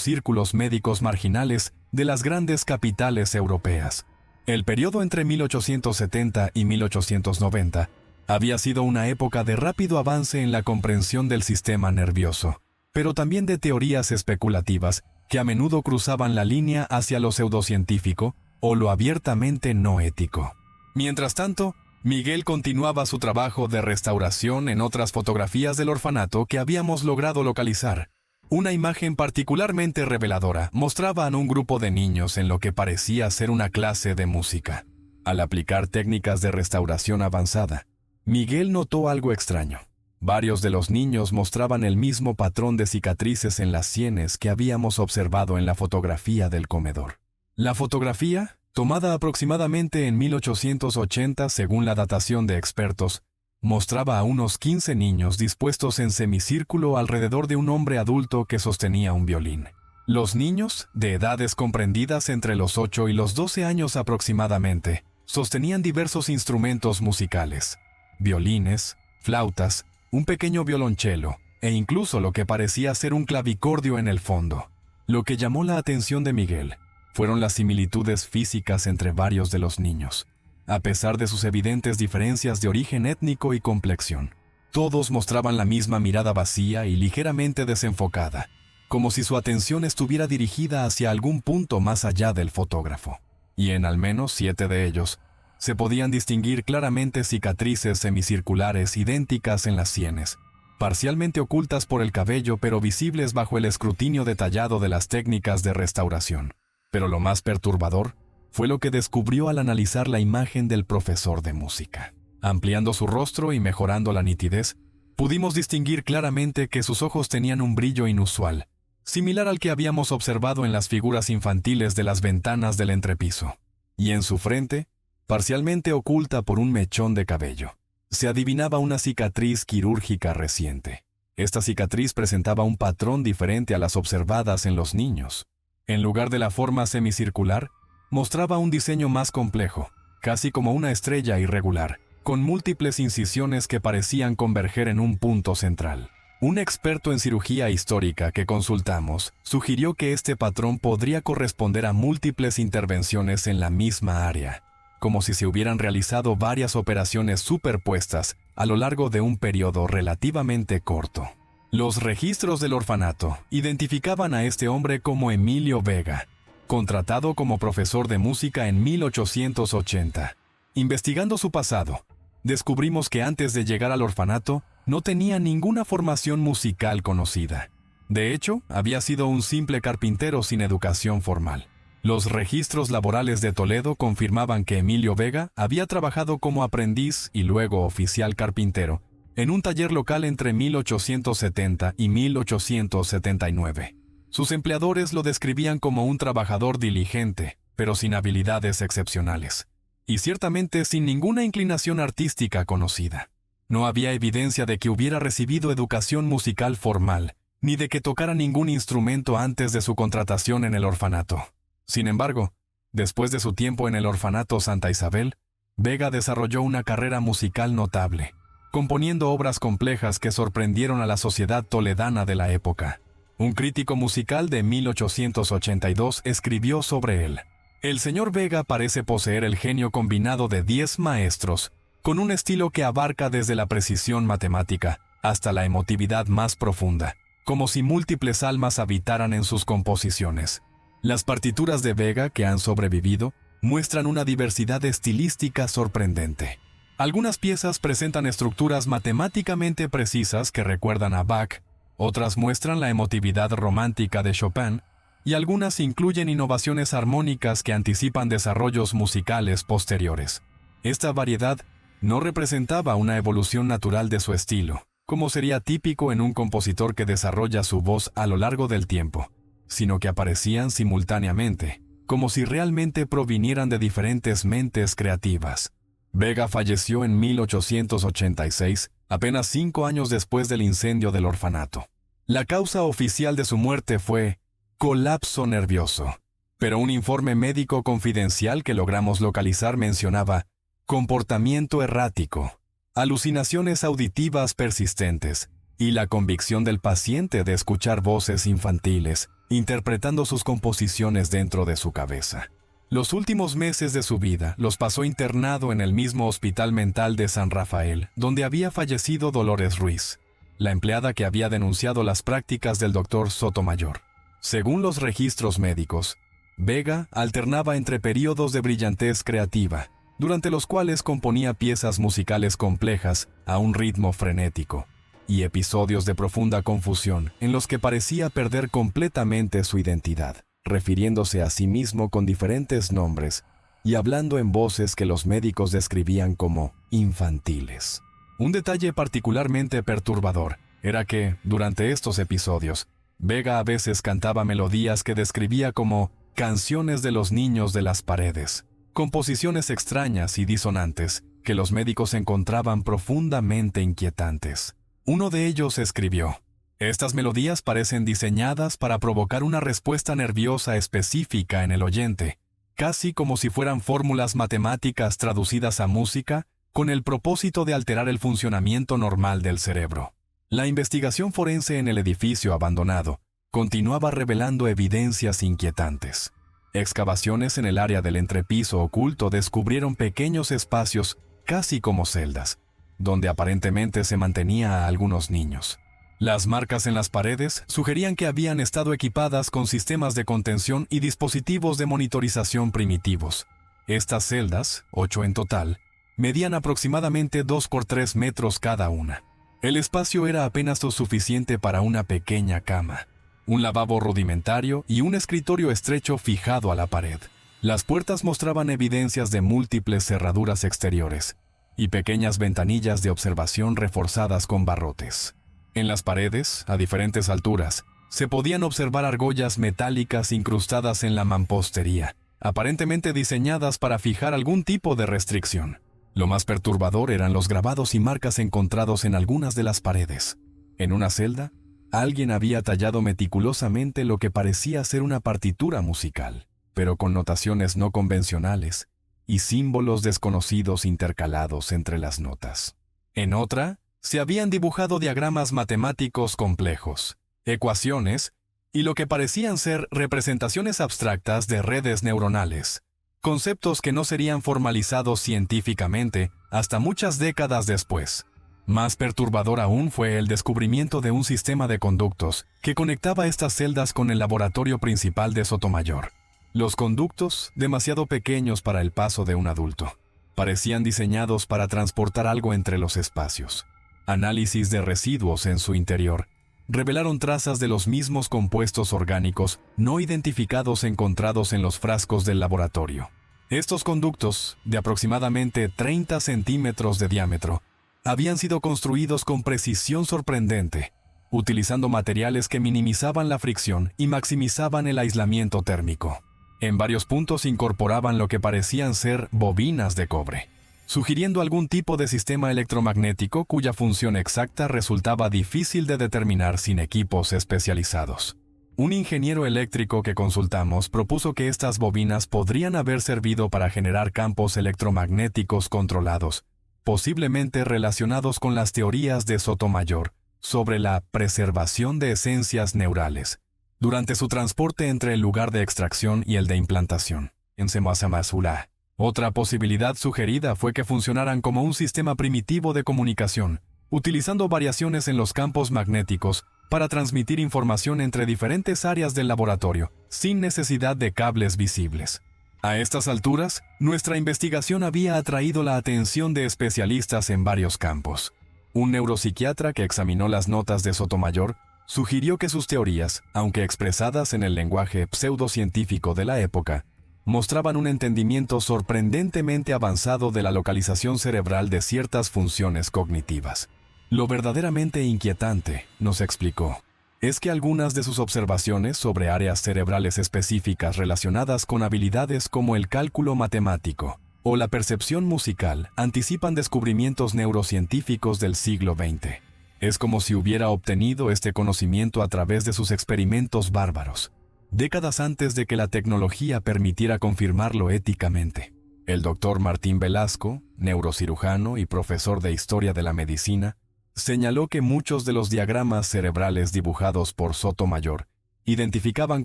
círculos médicos marginales de las grandes capitales europeas. El periodo entre 1870 y 1890 había sido una época de rápido avance en la comprensión del sistema nervioso, pero también de teorías especulativas que a menudo cruzaban la línea hacia lo pseudocientífico o lo abiertamente no ético. Mientras tanto, Miguel continuaba su trabajo de restauración en otras fotografías del orfanato que habíamos logrado localizar. Una imagen particularmente reveladora mostraba a un grupo de niños en lo que parecía ser una clase de música. Al aplicar técnicas de restauración avanzada, Miguel notó algo extraño. Varios de los niños mostraban el mismo patrón de cicatrices en las sienes que habíamos observado en la fotografía del comedor. La fotografía, tomada aproximadamente en 1880 según la datación de expertos, mostraba a unos 15 niños dispuestos en semicírculo alrededor de un hombre adulto que sostenía un violín. Los niños, de edades comprendidas entre los 8 y los 12 años aproximadamente, sostenían diversos instrumentos musicales: violines, flautas, un pequeño violonchelo e incluso lo que parecía ser un clavicordio en el fondo. Lo que llamó la atención de Miguel fueron las similitudes físicas entre varios de los niños. A pesar de sus evidentes diferencias de origen étnico y complexión, todos mostraban la misma mirada vacía y ligeramente desenfocada, como si su atención estuviera dirigida hacia algún punto más allá del fotógrafo. Y en al menos 7 de ellos, se podían distinguir claramente cicatrices semicirculares idénticas en las sienes, parcialmente ocultas por el cabello pero visibles bajo el escrutinio detallado de las técnicas de restauración. Pero lo más perturbador fue lo que descubrió al analizar la imagen del profesor de música. Ampliando su rostro y mejorando la nitidez, pudimos distinguir claramente que sus ojos tenían un brillo inusual, similar al que habíamos observado en las figuras infantiles de las ventanas del entrepiso. y en su frente, parcialmente oculta por un mechón de cabello, se adivinaba una cicatriz quirúrgica reciente. Esta cicatriz presentaba un patrón diferente a las observadas en los niños. En lugar de la forma semicircular, mostraba un diseño más complejo, casi como una estrella irregular, con múltiples incisiones que parecían converger en un punto central. Un experto en cirugía histórica que consultamos sugirió que este patrón podría corresponder a múltiples intervenciones en la misma área, como si se hubieran realizado varias operaciones superpuestas a lo largo de un periodo relativamente corto. Los registros del orfanato identificaban a este hombre como Emilio Vega, contratado como profesor de música en 1880. Investigando su pasado, descubrimos que antes de llegar al orfanato no tenía ninguna formación musical conocida. De hecho, había sido un simple carpintero sin educación formal. Los registros laborales de Toledo confirmaban que Emilio Vega había trabajado como aprendiz y luego oficial carpintero en un taller local entre 1870 y 1879. Sus empleadores lo describían como un trabajador diligente, pero sin habilidades excepcionales, y ciertamente sin ninguna inclinación artística conocida. No había evidencia de que hubiera recibido educación musical formal, ni de que tocara ningún instrumento antes de su contratación en el orfanato. Sin embargo, después de su tiempo en el orfanato Santa Isabel, Vega desarrolló una carrera musical notable, componiendo obras complejas que sorprendieron a la sociedad toledana de la época. Un crítico musical de 1882 escribió sobre él: «El señor Vega parece poseer el genio combinado de 10 maestros, con un estilo que abarca desde la precisión matemática hasta la emotividad más profunda, como si múltiples almas habitaran en sus composiciones». Las partituras de Vega que han sobrevivido muestran una diversidad estilística sorprendente. Algunas piezas presentan estructuras matemáticamente precisas que recuerdan a Bach, otras muestran la emotividad romántica de Chopin, y algunas incluyen innovaciones armónicas que anticipan desarrollos musicales posteriores. Esta variedad no representaba una evolución natural de su estilo, como sería típico en un compositor que desarrolla su voz a lo largo del tiempo, sino que aparecían simultáneamente, como si realmente provinieran de diferentes mentes creativas. Vega falleció en 1886, apenas 5 años después del incendio del orfanato. La causa oficial de su muerte fue colapso nervioso, pero un informe médico confidencial que logramos localizar mencionaba comportamiento errático, alucinaciones auditivas persistentes y la convicción del paciente de escuchar voces infantiles interpretando sus composiciones dentro de su cabeza. Los últimos meses de su vida los pasó internado en el mismo hospital mental de San Rafael, donde había fallecido Dolores Ruiz, la empleada que había denunciado las prácticas del doctor Sotomayor. Según los registros médicos, Vega alternaba entre periodos de brillantez creativa, durante los cuales componía piezas musicales complejas a un ritmo frenético, y episodios de profunda confusión en los que parecía perder completamente su identidad, refiriéndose a sí mismo con diferentes nombres y hablando en voces que los médicos describían como infantiles. Un detalle particularmente perturbador era que, durante estos episodios, Vega a veces cantaba melodías que describía como canciones de los niños de las paredes, composiciones extrañas y disonantes que los médicos encontraban profundamente inquietantes. Uno de ellos escribió: «Estas melodías parecen diseñadas para provocar una respuesta nerviosa específica en el oyente, casi como si fueran fórmulas matemáticas traducidas a música con el propósito de alterar el funcionamiento normal del cerebro». La investigación forense en el edificio abandonado continuaba revelando evidencias inquietantes. Excavaciones en el área del entrepiso oculto descubrieron pequeños espacios, casi como celdas, donde aparentemente se mantenía a algunos niños. Las marcas en las paredes sugerían que habían estado equipadas con sistemas de contención y dispositivos de monitorización primitivos. Estas celdas, 8 en total, medían aproximadamente 2 por 3 metros cada una. El espacio era apenas lo suficiente para una pequeña cama, un lavabo rudimentario y un escritorio estrecho fijado a la pared. Las puertas mostraban evidencias de múltiples cerraduras exteriores y pequeñas ventanillas de observación reforzadas con barrotes. En las paredes, a diferentes alturas, se podían observar argollas metálicas incrustadas en la mampostería, aparentemente diseñadas para fijar algún tipo de restricción. Lo más perturbador eran los grabados y marcas encontrados en algunas de las paredes. En una celda, alguien había tallado meticulosamente lo que parecía ser una partitura musical, pero con notaciones no convencionales y símbolos desconocidos intercalados entre las notas. En otra, se habían dibujado diagramas matemáticos complejos, ecuaciones y lo que parecían ser representaciones abstractas de redes neuronales, conceptos que no serían formalizados científicamente hasta muchas décadas después. Más perturbador aún fue el descubrimiento de un sistema de conductos que conectaba estas celdas con el laboratorio principal de Sotomayor. Los conductos, demasiado pequeños para el paso de un adulto, parecían diseñados para transportar algo entre los espacios. Análisis de residuos en su interior revelaron trazas de los mismos compuestos orgánicos no identificados encontrados en los frascos del laboratorio. Estos conductos, de aproximadamente 30 centímetros de diámetro, habían sido construidos con precisión sorprendente, utilizando materiales que minimizaban la fricción y maximizaban el aislamiento térmico. En varios puntos incorporaban lo que parecían ser bobinas de cobre, sugiriendo algún tipo de sistema electromagnético cuya función exacta resultaba difícil de determinar sin equipos especializados. Un ingeniero eléctrico que consultamos propuso que estas bobinas podrían haber servido para generar campos electromagnéticos controlados, posiblemente relacionados con las teorías de Sotomayor sobre la preservación de esencias neurales, durante su transporte entre el lugar de extracción y el de implantación, en Semasamazula. Otra posibilidad sugerida fue que funcionaran como un sistema primitivo de comunicación, utilizando variaciones en los campos magnéticos para transmitir información entre diferentes áreas del laboratorio, sin necesidad de cables visibles. A estas alturas, nuestra investigación había atraído la atención de especialistas en varios campos. Un neuropsiquiatra que examinó las notas de Sotomayor sugirió que sus teorías, aunque expresadas en el lenguaje pseudocientífico de la época, mostraban un entendimiento sorprendentemente avanzado de la localización cerebral de ciertas funciones cognitivas. Lo verdaderamente inquietante, nos explicó, es que algunas de sus observaciones sobre áreas cerebrales específicas relacionadas con habilidades como el cálculo matemático o la percepción musical anticipan descubrimientos neurocientíficos del siglo XX. Es como si hubiera obtenido este conocimiento a través de sus experimentos bárbaros, décadas antes de que la tecnología permitiera confirmarlo éticamente. El doctor Martín Velasco, neurocirujano y profesor de Historia de la Medicina, señaló que muchos de los diagramas cerebrales dibujados por Sotomayor identificaban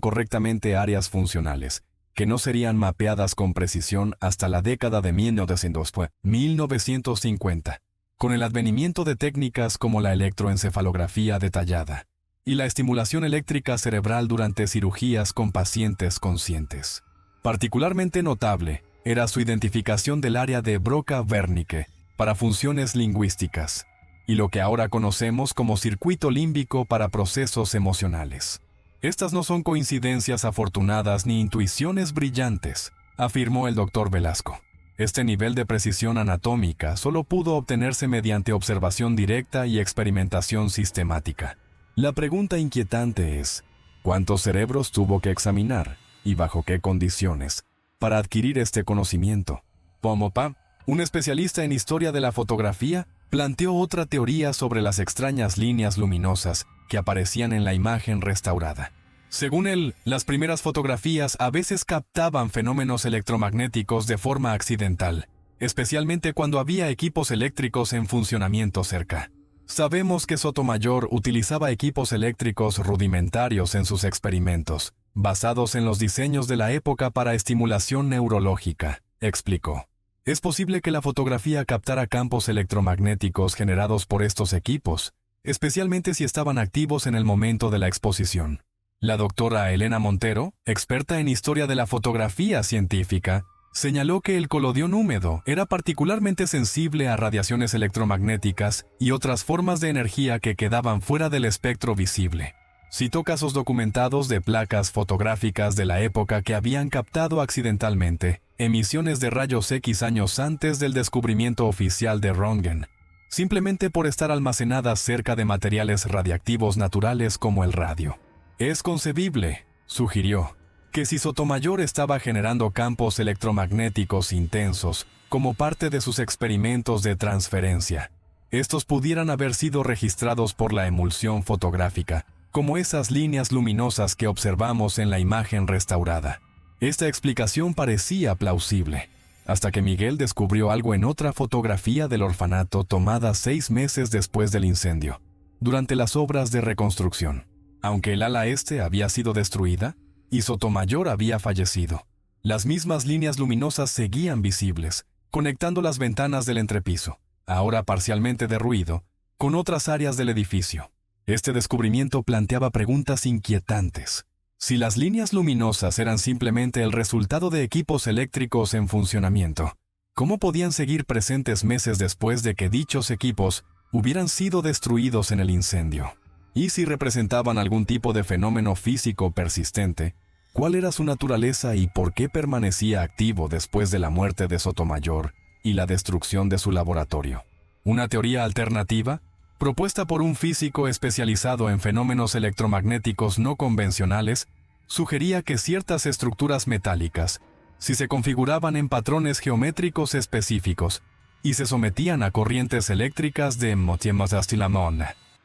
correctamente áreas funcionales, que no serían mapeadas con precisión hasta la década de 1950, con el advenimiento de técnicas como la electroencefalografía detallada y la estimulación eléctrica cerebral durante cirugías con pacientes conscientes. Particularmente notable era su identificación del área de Broca-Wernicke para funciones lingüísticas y lo que ahora conocemos como circuito límbico para procesos emocionales. Estas no son coincidencias afortunadas ni intuiciones brillantes, afirmó el doctor Velasco. Este nivel de precisión anatómica solo pudo obtenerse mediante observación directa y experimentación sistemática. La pregunta inquietante es, ¿cuántos cerebros tuvo que examinar y bajo qué condiciones para adquirir este conocimiento? Pomopa, un especialista en historia de la fotografía, planteó otra teoría sobre las extrañas líneas luminosas que aparecían en la imagen restaurada. Según él, las primeras fotografías a veces captaban fenómenos electromagnéticos de forma accidental, especialmente cuando había equipos eléctricos en funcionamiento cerca. Sabemos que Sotomayor utilizaba equipos eléctricos rudimentarios en sus experimentos, basados en los diseños de la época para estimulación neurológica, explicó. Es posible que la fotografía captara campos electromagnéticos generados por estos equipos, especialmente si estaban activos en el momento de la exposición. La doctora Elena Montero, experta en historia de la fotografía científica, señaló que el colodión húmedo era particularmente sensible a radiaciones electromagnéticas y otras formas de energía que quedaban fuera del espectro visible. Citó casos documentados de placas fotográficas de la época que habían captado accidentalmente emisiones de rayos X años antes del descubrimiento oficial de Röntgen, simplemente por estar almacenadas cerca de materiales radiactivos naturales como el radio. Es concebible, sugirió, que si Sotomayor estaba generando campos electromagnéticos intensos como parte de sus experimentos de transferencia, estos pudieran haber sido registrados por la emulsión fotográfica, como esas líneas luminosas que observamos en la imagen restaurada. Esta explicación parecía plausible, hasta que Miguel descubrió algo en otra fotografía del orfanato tomada 6 meses después del incendio, durante las obras de reconstrucción. Aunque el ala este había sido destruida y Sotomayor había fallecido, las mismas líneas luminosas seguían visibles, conectando las ventanas del entrepiso, ahora parcialmente derruido, con otras áreas del edificio. Este descubrimiento planteaba preguntas inquietantes. Si las líneas luminosas eran simplemente el resultado de equipos eléctricos en funcionamiento, ¿cómo podían seguir presentes meses después de que dichos equipos hubieran sido destruidos en el incendio? Y si representaban algún tipo de fenómeno físico persistente, ¿cuál era su naturaleza y por qué permanecía activo después de la muerte de Sotomayor y la destrucción de su laboratorio? Una teoría alternativa, propuesta por un físico especializado en fenómenos electromagnéticos no convencionales, sugería que ciertas estructuras metálicas, si se configuraban en patrones geométricos específicos y se sometían a corrientes eléctricas de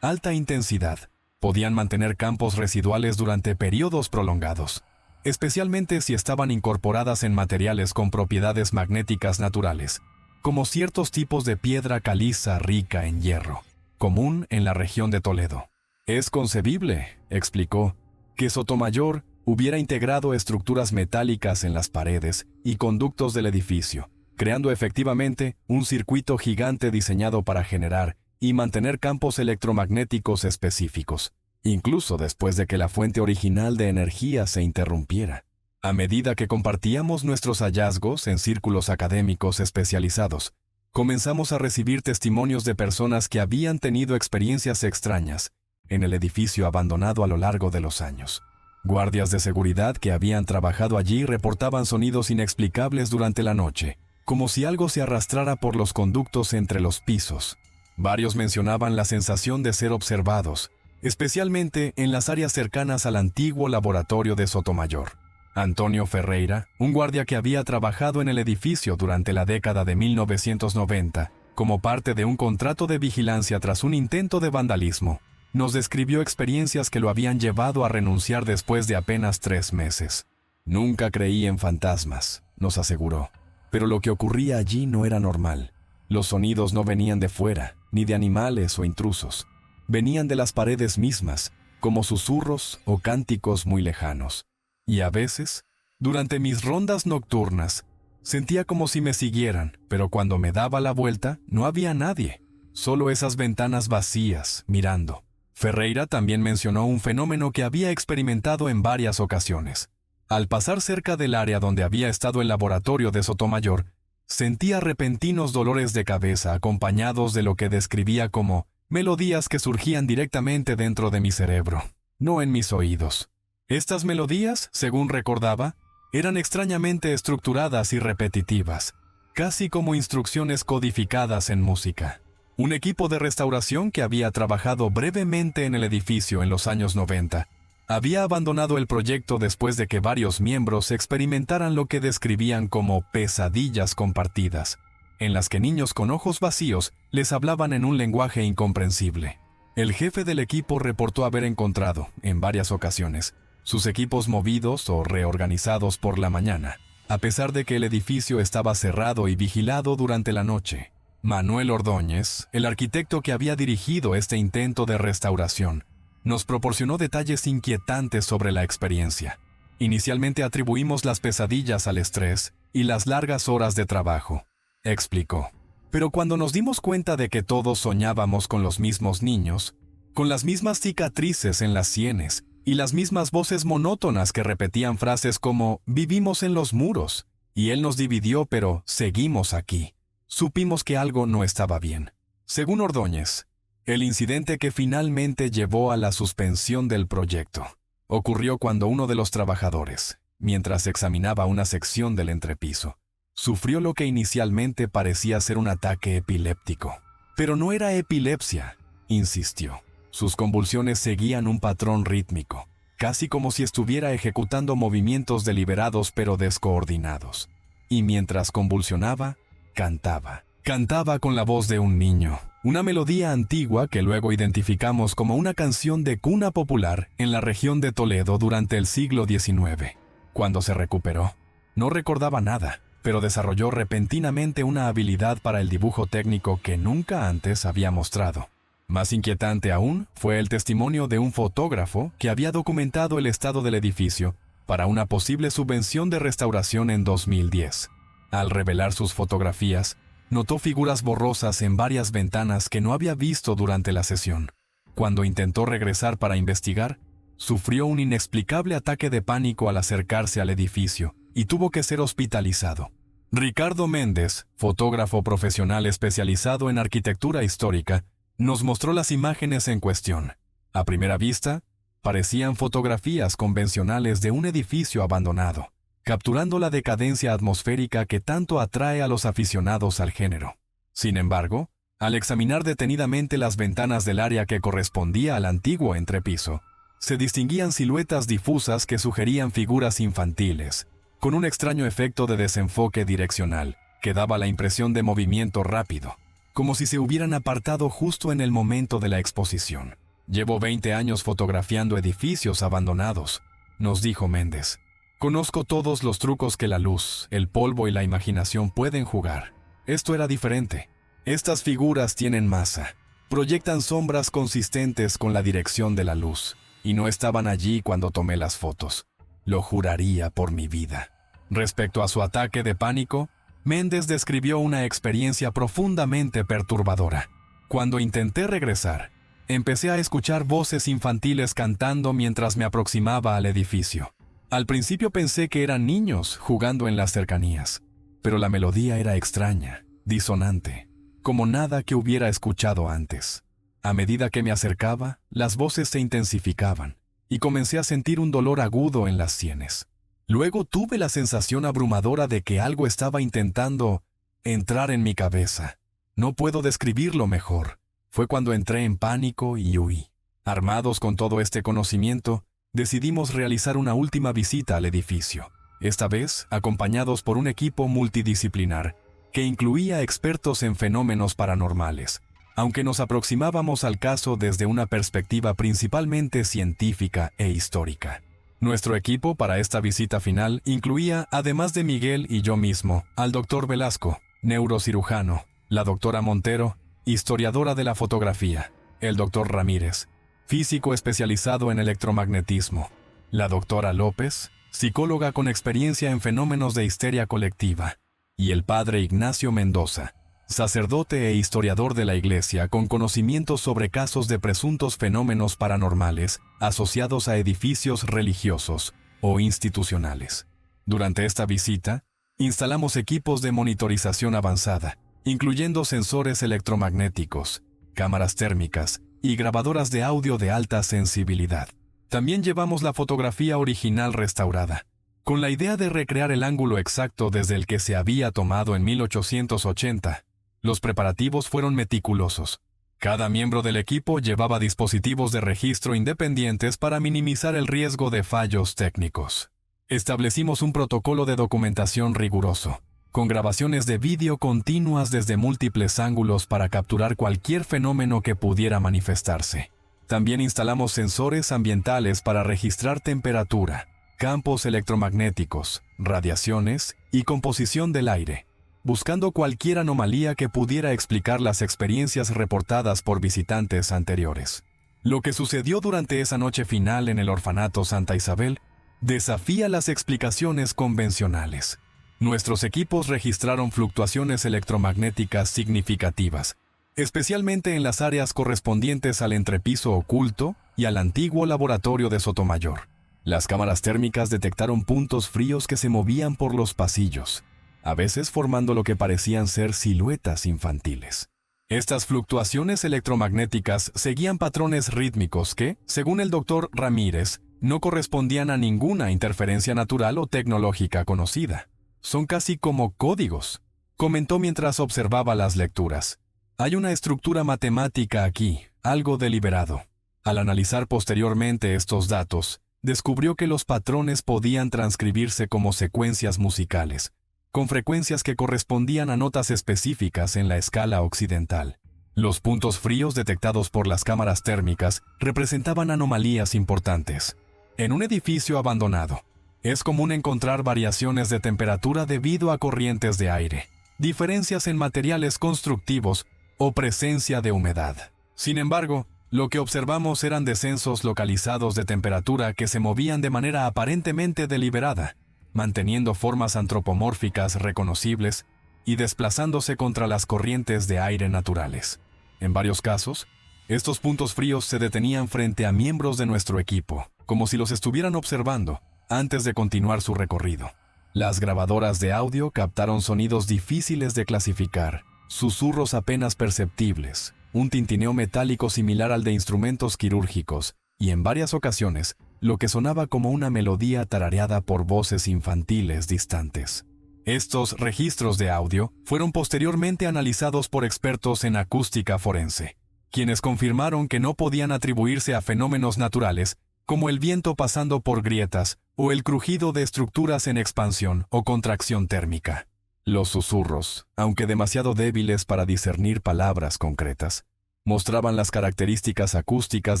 alta intensidad, podían mantener campos residuales durante periodos prolongados, especialmente si estaban incorporadas en materiales con propiedades magnéticas naturales, como ciertos tipos de piedra caliza rica en hierro, común en la región de Toledo. Es concebible, explicó, que Sotomayor hubiera integrado estructuras metálicas en las paredes y conductos del edificio, creando efectivamente un circuito gigante diseñado para generar y mantener campos electromagnéticos específicos, incluso después de que la fuente original de energía se interrumpiera. A medida que compartíamos nuestros hallazgos en círculos académicos especializados, comenzamos a recibir testimonios de personas que habían tenido experiencias extrañas en el edificio abandonado a lo largo de los años. Guardias de seguridad que habían trabajado allí reportaban sonidos inexplicables durante la noche, como si algo se arrastrara por los conductos entre los pisos. Varios mencionaban la sensación de ser observados, especialmente en las áreas cercanas al antiguo laboratorio de Sotomayor. Antonio Ferreira, un guardia que había trabajado en el edificio durante la década de 1990, como parte de un contrato de vigilancia tras un intento de vandalismo, nos describió experiencias que lo habían llevado a renunciar después de apenas 3 meses. Nunca creí en fantasmas, nos aseguró, pero lo que ocurría allí no era normal. Los sonidos no venían de fuera, ni de animales o intrusos. Venían de las paredes mismas, como susurros o cánticos muy lejanos. Y a veces, durante mis rondas nocturnas, sentía como si me siguieran, pero cuando me daba la vuelta no había nadie, solo esas ventanas vacías, mirando. Ferreira también mencionó un fenómeno que había experimentado en varias ocasiones. Al pasar cerca del área donde había estado el laboratorio de Sotomayor, sentía repentinos dolores de cabeza acompañados de lo que describía como melodías que surgían directamente dentro de mi cerebro, no en mis oídos. Estas melodías, según recordaba, eran extrañamente estructuradas y repetitivas, casi como instrucciones codificadas en música. Un equipo de restauración que había trabajado brevemente en el edificio en los años 90, había abandonado el proyecto después de que varios miembros experimentaran lo que describían como pesadillas compartidas, en las que niños con ojos vacíos les hablaban en un lenguaje incomprensible. El jefe del equipo reportó haber encontrado, en varias ocasiones, sus equipos movidos o reorganizados por la mañana, a pesar de que el edificio estaba cerrado y vigilado durante la noche. Manuel Ordóñez, el arquitecto que había dirigido este intento de restauración, nos proporcionó detalles inquietantes sobre la experiencia. Inicialmente atribuimos las pesadillas al estrés y las largas horas de trabajo, explicó. Pero cuando nos dimos cuenta de que todos soñábamos con los mismos niños, con las mismas cicatrices en las sienes y las mismas voces monótonas que repetían frases como «vivimos en los muros» y «él nos dividió pero seguimos aquí», supimos que algo no estaba bien. Según Ordóñez, el incidente que finalmente llevó a la suspensión del proyecto ocurrió cuando uno de los trabajadores, mientras examinaba una sección del entrepiso, sufrió lo que inicialmente parecía ser un ataque epiléptico. Pero no era epilepsia, insistió. Sus convulsiones seguían un patrón rítmico, casi como si estuviera ejecutando movimientos deliberados pero descoordinados. Y mientras convulsionaba, cantaba. Cantaba con la voz de un niño, una melodía antigua que luego identificamos como una canción de cuna popular en la región de Toledo durante el siglo XIX. Cuando se recuperó, no recordaba nada, pero desarrolló repentinamente una habilidad para el dibujo técnico que nunca antes había mostrado. Más inquietante aún fue el testimonio de un fotógrafo que había documentado el estado del edificio para una posible subvención de restauración en 2010. Al revelar sus fotografías, notó figuras borrosas en varias ventanas que no había visto durante la sesión. Cuando intentó regresar para investigar, sufrió un inexplicable ataque de pánico al acercarse al edificio y tuvo que ser hospitalizado. Ricardo Méndez, fotógrafo profesional especializado en arquitectura histórica, nos mostró las imágenes en cuestión. A primera vista, parecían fotografías convencionales de un edificio abandonado, capturando la decadencia atmosférica que tanto atrae a los aficionados al género. Sin embargo, al examinar detenidamente las ventanas del área que correspondía al antiguo entrepiso, se distinguían siluetas difusas que sugerían figuras infantiles, con un extraño efecto de desenfoque direccional, que daba la impresión de movimiento rápido, como si se hubieran apartado justo en el momento de la exposición. Llevo 20 años fotografiando edificios abandonados, nos dijo Méndez. Conozco todos los trucos que la luz, el polvo y la imaginación pueden jugar. Esto era diferente. Estas figuras tienen masa, proyectan sombras consistentes con la dirección de la luz, y no estaban allí cuando tomé las fotos. Lo juraría por mi vida. Respecto a su ataque de pánico, Méndez describió una experiencia profundamente perturbadora. Cuando intenté regresar, empecé a escuchar voces infantiles cantando mientras me aproximaba al edificio. Al principio pensé que eran niños jugando en las cercanías, pero la melodía era extraña, disonante, como nada que hubiera escuchado antes. A medida que me acercaba, las voces se intensificaban, y comencé a sentir un dolor agudo en las sienes. Luego tuve la sensación abrumadora de que algo estaba intentando entrar en mi cabeza. No puedo describirlo mejor. Fue cuando entré en pánico y huí. Armados con todo este conocimiento, decidimos realizar una última visita al edificio, esta vez acompañados por un equipo multidisciplinar que incluía expertos en fenómenos paranormales, aunque nos aproximábamos al caso desde una perspectiva principalmente científica e histórica. Nuestro equipo para esta visita final incluía, además de Miguel y yo mismo, al Dr. Velasco, neurocirujano, la Dra. Montero, historiadora de la fotografía, el Dr. Ramírez, físico especializado en electromagnetismo, la Dra. López, psicóloga con experiencia en fenómenos de histeria colectiva, y el Padre Ignacio Mendoza, sacerdote e historiador de la Iglesia con conocimientos sobre casos de presuntos fenómenos paranormales asociados a edificios religiosos o institucionales. Durante esta visita, instalamos equipos de monitorización avanzada, incluyendo sensores electromagnéticos, cámaras térmicas y grabadoras de audio de alta sensibilidad. También llevamos la fotografía original restaurada, con la idea de recrear el ángulo exacto desde el que se había tomado en 1880. Los preparativos fueron meticulosos. Cada miembro del equipo llevaba dispositivos de registro independientes para minimizar el riesgo de fallos técnicos. Establecimos un protocolo de documentación riguroso, con grabaciones de vídeo continuas desde múltiples ángulos para capturar cualquier fenómeno que pudiera manifestarse. También instalamos sensores ambientales para registrar temperatura, campos electromagnéticos, radiaciones y composición del aire, buscando cualquier anomalía que pudiera explicar las experiencias reportadas por visitantes anteriores. Lo que sucedió durante esa noche final en el orfanato Santa Isabel desafía las explicaciones convencionales. Nuestros equipos registraron fluctuaciones electromagnéticas significativas, especialmente en las áreas correspondientes al entrepiso oculto y al antiguo laboratorio de Sotomayor. Las cámaras térmicas detectaron puntos fríos que se movían por los pasillos, a veces formando lo que parecían ser siluetas infantiles. Estas fluctuaciones electromagnéticas seguían patrones rítmicos que, según el Dr. Ramírez, no correspondían a ninguna interferencia natural o tecnológica conocida. Son casi como códigos, comentó mientras observaba las lecturas. Hay una estructura matemática aquí, algo deliberado. Al analizar posteriormente estos datos, descubrió que los patrones podían transcribirse como secuencias musicales, con frecuencias que correspondían a notas específicas en la escala occidental. Los puntos fríos detectados por las cámaras térmicas representaban anomalías importantes. En un edificio abandonado, es común encontrar variaciones de temperatura debido a corrientes de aire, diferencias en materiales constructivos o presencia de humedad. Sin embargo, lo que observamos eran descensos localizados de temperatura que se movían de manera aparentemente deliberada, manteniendo formas antropomórficas reconocibles y desplazándose contra las corrientes de aire naturales. En varios casos, estos puntos fríos se detenían frente a miembros de nuestro equipo, como si los estuvieran observando antes de continuar su recorrido. Las grabadoras de audio captaron sonidos difíciles de clasificar, susurros apenas perceptibles, un tintineo metálico similar al de instrumentos quirúrgicos, y en varias ocasiones, lo que sonaba como una melodía tarareada por voces infantiles distantes. Estos registros de audio fueron posteriormente analizados por expertos en acústica forense, quienes confirmaron que no podían atribuirse a fenómenos naturales como el viento pasando por grietas o el crujido de estructuras en expansión o contracción térmica. Los susurros, aunque demasiado débiles para discernir palabras concretas, mostraban las características acústicas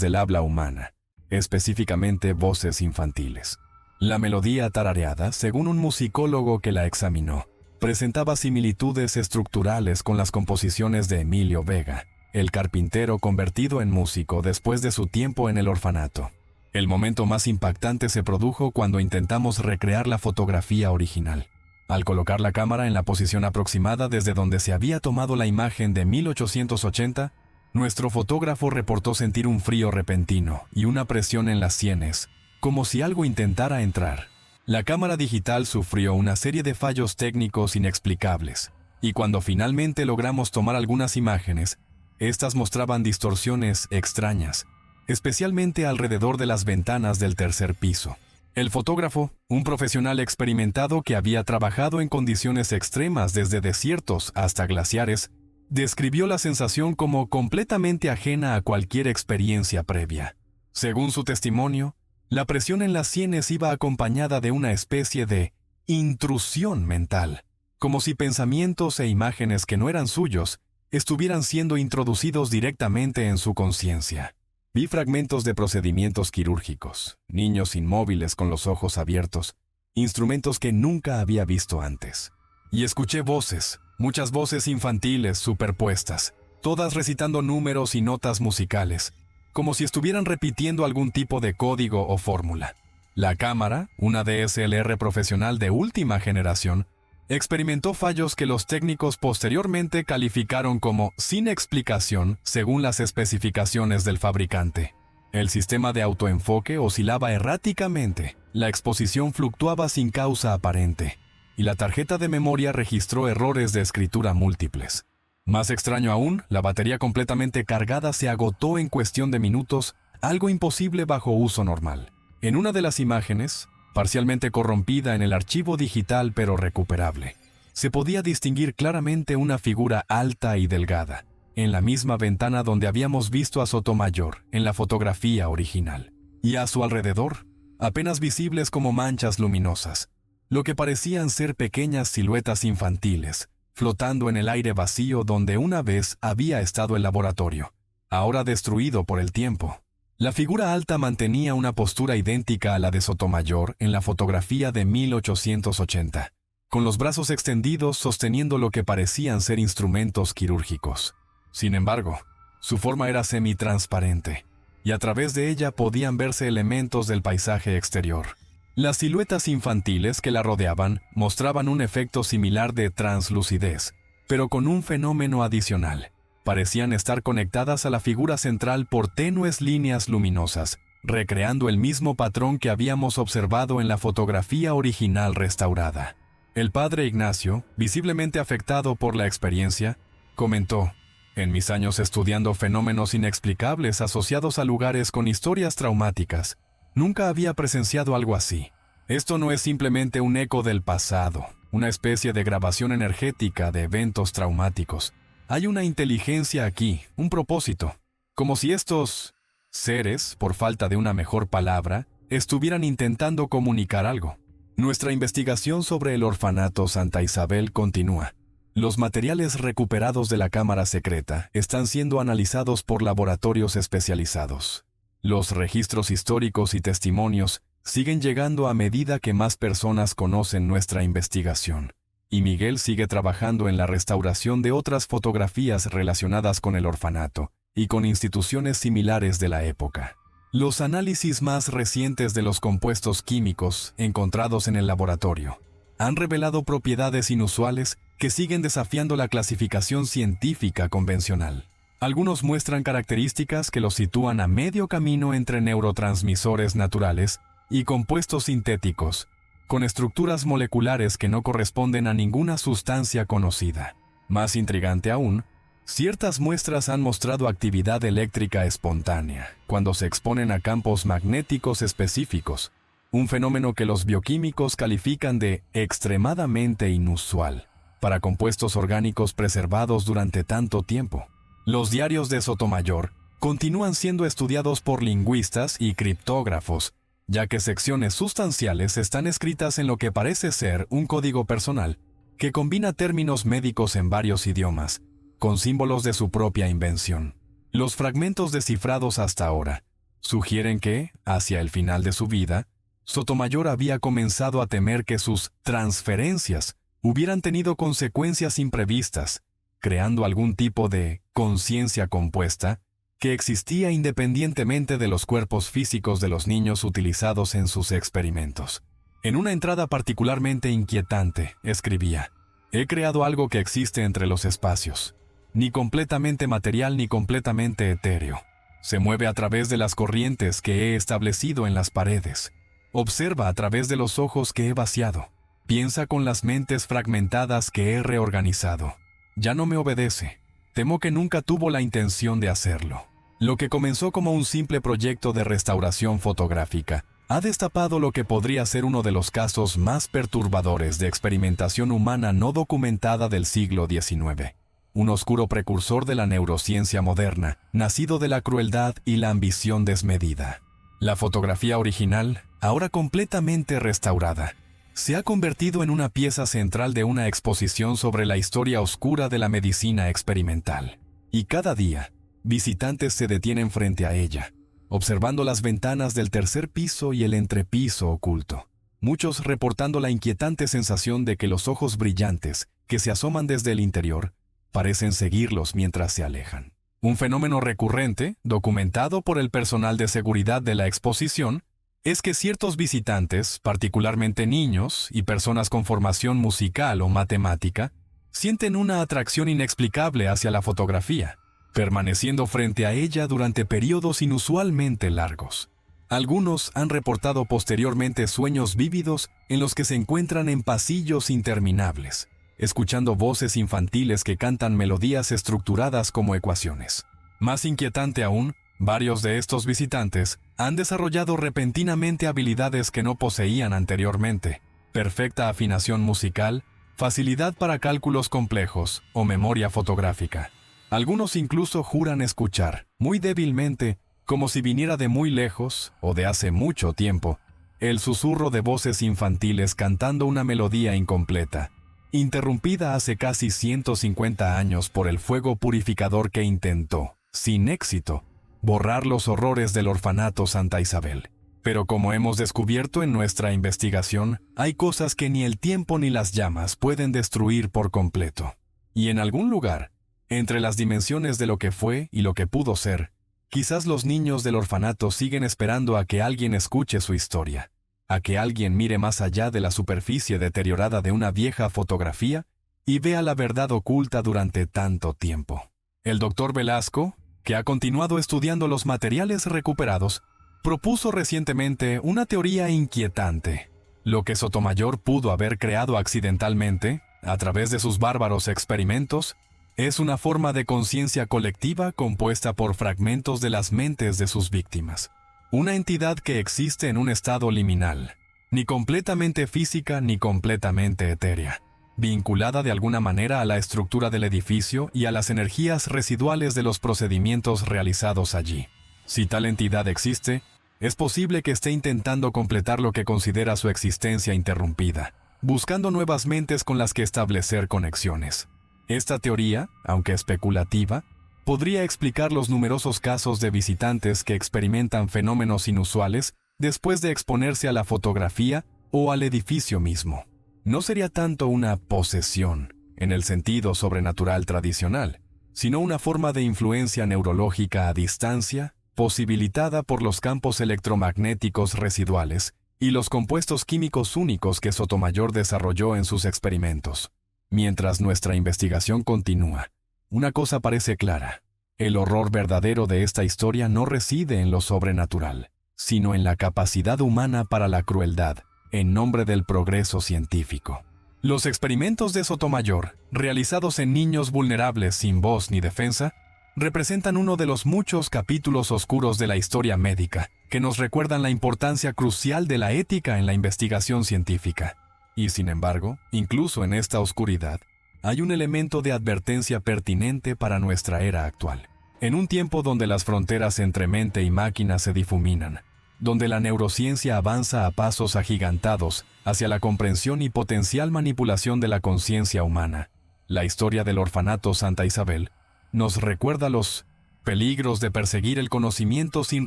del habla humana, específicamente voces infantiles. La melodía tarareada, según un musicólogo que la examinó, presentaba similitudes estructurales con las composiciones de Emilio Vega, el carpintero convertido en músico después de su tiempo en el orfanato. El momento más impactante se produjo cuando intentamos recrear la fotografía original. Al colocar la cámara en la posición aproximada desde donde se había tomado la imagen de 1880, nuestro fotógrafo reportó sentir un frío repentino y una presión en las sienes, como si algo intentara entrar. La cámara digital sufrió una serie de fallos técnicos inexplicables, y cuando finalmente logramos tomar algunas imágenes, estas mostraban distorsiones extrañas, especialmente alrededor de las ventanas del tercer piso. El fotógrafo, un profesional experimentado que había trabajado en condiciones extremas desde desiertos hasta glaciares, describió la sensación como completamente ajena a cualquier experiencia previa. Según su testimonio, la presión en las sienes iba acompañada de una especie de intrusión mental, como si pensamientos e imágenes que no eran suyos estuvieran siendo introducidos directamente en su conciencia. Vi fragmentos de procedimientos quirúrgicos, niños inmóviles con los ojos abiertos, instrumentos que nunca había visto antes. Y escuché voces, muchas voces infantiles superpuestas, todas recitando números y notas musicales, como si estuvieran repitiendo algún tipo de código o fórmula. La cámara, una DSLR profesional de última generación, experimentó fallos que los técnicos posteriormente calificaron como sin explicación según las especificaciones del fabricante. El sistema de autoenfoque oscilaba erráticamente, la exposición fluctuaba sin causa aparente, y la tarjeta de memoria registró errores de escritura múltiples. Más extraño aún, la batería completamente cargada se agotó en cuestión de minutos, algo imposible bajo uso normal. En una de las imágenes, parcialmente corrompida en el archivo digital pero recuperable, se podía distinguir claramente una figura alta y delgada, en la misma ventana donde habíamos visto a Sotomayor en la fotografía original, y a su alrededor, apenas visibles como manchas luminosas, lo que parecían ser pequeñas siluetas infantiles, flotando en el aire vacío donde una vez había estado el laboratorio, ahora destruido por el tiempo. La figura alta mantenía una postura idéntica a la de Sotomayor en la fotografía de 1880, con los brazos extendidos sosteniendo lo que parecían ser instrumentos quirúrgicos. Sin embargo, su forma era semitransparente, y a través de ella podían verse elementos del paisaje exterior. Las siluetas infantiles que la rodeaban mostraban un efecto similar de translucidez, pero con un fenómeno adicional. Parecían estar conectadas a la figura central por tenues líneas luminosas, recreando el mismo patrón que habíamos observado en la fotografía original restaurada. El padre Ignacio, visiblemente afectado por la experiencia, comentó: «En mis años estudiando fenómenos inexplicables asociados a lugares con historias traumáticas, nunca había presenciado algo así. Esto no es simplemente un eco del pasado, una especie de grabación energética de eventos traumáticos. Hay una inteligencia aquí, un propósito, como si estos seres, por falta de una mejor palabra, estuvieran intentando comunicar algo. Nuestra investigación sobre el orfanato Santa Isabel continúa. Los materiales recuperados de la cámara secreta están siendo analizados por laboratorios especializados. Los registros históricos y testimonios siguen llegando a medida que más personas conocen nuestra investigación. Y Miguel sigue trabajando en la restauración de otras fotografías relacionadas con el orfanato y con instituciones similares de la época. Los análisis más recientes de los compuestos químicos encontrados en el laboratorio han revelado propiedades inusuales que siguen desafiando la clasificación científica convencional. Algunos muestran características que los sitúan a medio camino entre neurotransmisores naturales y compuestos sintéticos, con estructuras moleculares que no corresponden a ninguna sustancia conocida. Más intrigante aún, ciertas muestras han mostrado actividad eléctrica espontánea cuando se exponen a campos magnéticos específicos, un fenómeno que los bioquímicos califican de extremadamente inusual para compuestos orgánicos preservados durante tanto tiempo. Los diarios de Sotomayor continúan siendo estudiados por lingüistas y criptógrafos, ya que secciones sustanciales están escritas en lo que parece ser un código personal que combina términos médicos en varios idiomas, con símbolos de su propia invención. Los fragmentos descifrados hasta ahora sugieren que, hacia el final de su vida, Sotomayor había comenzado a temer que sus transferencias hubieran tenido consecuencias imprevistas, creando algún tipo de conciencia compuesta que existía independientemente de los cuerpos físicos de los niños utilizados en sus experimentos. En una entrada particularmente inquietante, escribía: «He creado algo que existe entre los espacios, ni completamente material ni completamente etéreo. Se mueve a través de las corrientes que he establecido en las paredes. Observa a través de los ojos que he vaciado. Piensa con las mentes fragmentadas que he reorganizado. Ya no me obedece. Temo que nunca tuvo la intención de hacerlo». Lo que comenzó como un simple proyecto de restauración fotográfica ha destapado lo que podría ser uno de los casos más perturbadores de experimentación humana no documentada del siglo XIX. Un oscuro precursor de la neurociencia moderna, nacido de la crueldad y la ambición desmedida. La fotografía original, ahora completamente restaurada, se ha convertido en una pieza central de una exposición sobre la historia oscura de la medicina experimental. Y cada día, visitantes se detienen frente a ella, observando las ventanas del tercer piso y el entrepiso oculto, muchos reportando la inquietante sensación de que los ojos brillantes que se asoman desde el interior parecen seguirlos mientras se alejan. Un fenómeno recurrente, documentado por el personal de seguridad de la exposición, es que ciertos visitantes, particularmente niños y personas con formación musical o matemática, sienten una atracción inexplicable hacia la fotografía, permaneciendo frente a ella durante periodos inusualmente largos. Algunos han reportado posteriormente sueños vívidos en los que se encuentran en pasillos interminables, escuchando voces infantiles que cantan melodías estructuradas como ecuaciones. Más inquietante aún, varios de estos visitantes han desarrollado repentinamente habilidades que no poseían anteriormente: perfecta afinación musical, facilidad para cálculos complejos o memoria fotográfica. Algunos incluso juran escuchar, muy débilmente, como si viniera de muy lejos o de hace mucho tiempo, el susurro de voces infantiles cantando una melodía incompleta, interrumpida hace casi 150 años por el fuego purificador que intentó, sin éxito, borrar los horrores del orfanato Santa Isabel. Pero como hemos descubierto en nuestra investigación, hay cosas que ni el tiempo ni las llamas pueden destruir por completo. Y en algún lugar, entre las dimensiones de lo que fue y lo que pudo ser, quizás los niños del orfanato siguen esperando a que alguien escuche su historia, a que alguien mire más allá de la superficie deteriorada de una vieja fotografía y vea la verdad oculta durante tanto tiempo. El Dr. Velasco, que ha continuado estudiando los materiales recuperados, propuso recientemente una teoría inquietante. Lo que Sotomayor pudo haber creado accidentalmente, a través de sus bárbaros experimentos, es una forma de conciencia colectiva compuesta por fragmentos de las mentes de sus víctimas. Una entidad que existe en un estado liminal, ni completamente física ni completamente etérea, vinculada de alguna manera a la estructura del edificio y a las energías residuales de los procedimientos realizados allí. Si tal entidad existe, Es posible que esté intentando completar lo que considera su existencia interrumpida, buscando nuevas mentes con las que establecer conexiones. Esta teoría, aunque especulativa, podría explicar los numerosos casos de visitantes que experimentan fenómenos inusuales después de exponerse a la fotografía o al edificio mismo. No sería tanto una posesión, en el sentido sobrenatural tradicional, sino una forma de influencia neurológica a distancia, posibilitada por los campos electromagnéticos residuales y los compuestos químicos únicos que Sotomayor desarrolló en sus experimentos. Mientras nuestra investigación continúa, una cosa parece clara: el horror verdadero de esta historia no reside en lo sobrenatural, sino en la capacidad humana para la crueldad, en nombre del progreso científico. Los experimentos de Sotomayor, realizados en niños vulnerables sin voz ni defensa, representan uno de los muchos capítulos oscuros de la historia médica, que nos recuerdan la importancia crucial de la ética en la investigación científica. Y sin embargo, incluso en esta oscuridad, hay un elemento de advertencia pertinente para nuestra era actual. En un tiempo donde las fronteras entre mente y máquina se difuminan, donde la neurociencia avanza a pasos agigantados hacia la comprensión y potencial manipulación de la conciencia humana, la historia del orfanato Santa Isabel nos recuerda los peligros de perseguir el conocimiento sin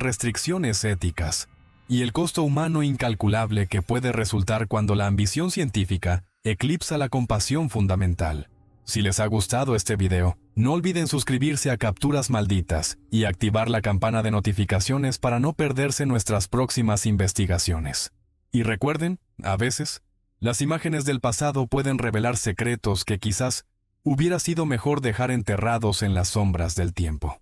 restricciones éticas y el costo humano incalculable que puede resultar cuando la ambición científica eclipsa la compasión fundamental. Si les ha gustado este video, no olviden suscribirse a Capturas Malditas y activar la campana de notificaciones para no perderse nuestras próximas investigaciones. Y recuerden, a veces, las imágenes del pasado pueden revelar secretos que quizás hubiera sido mejor dejar enterrados en las sombras del tiempo.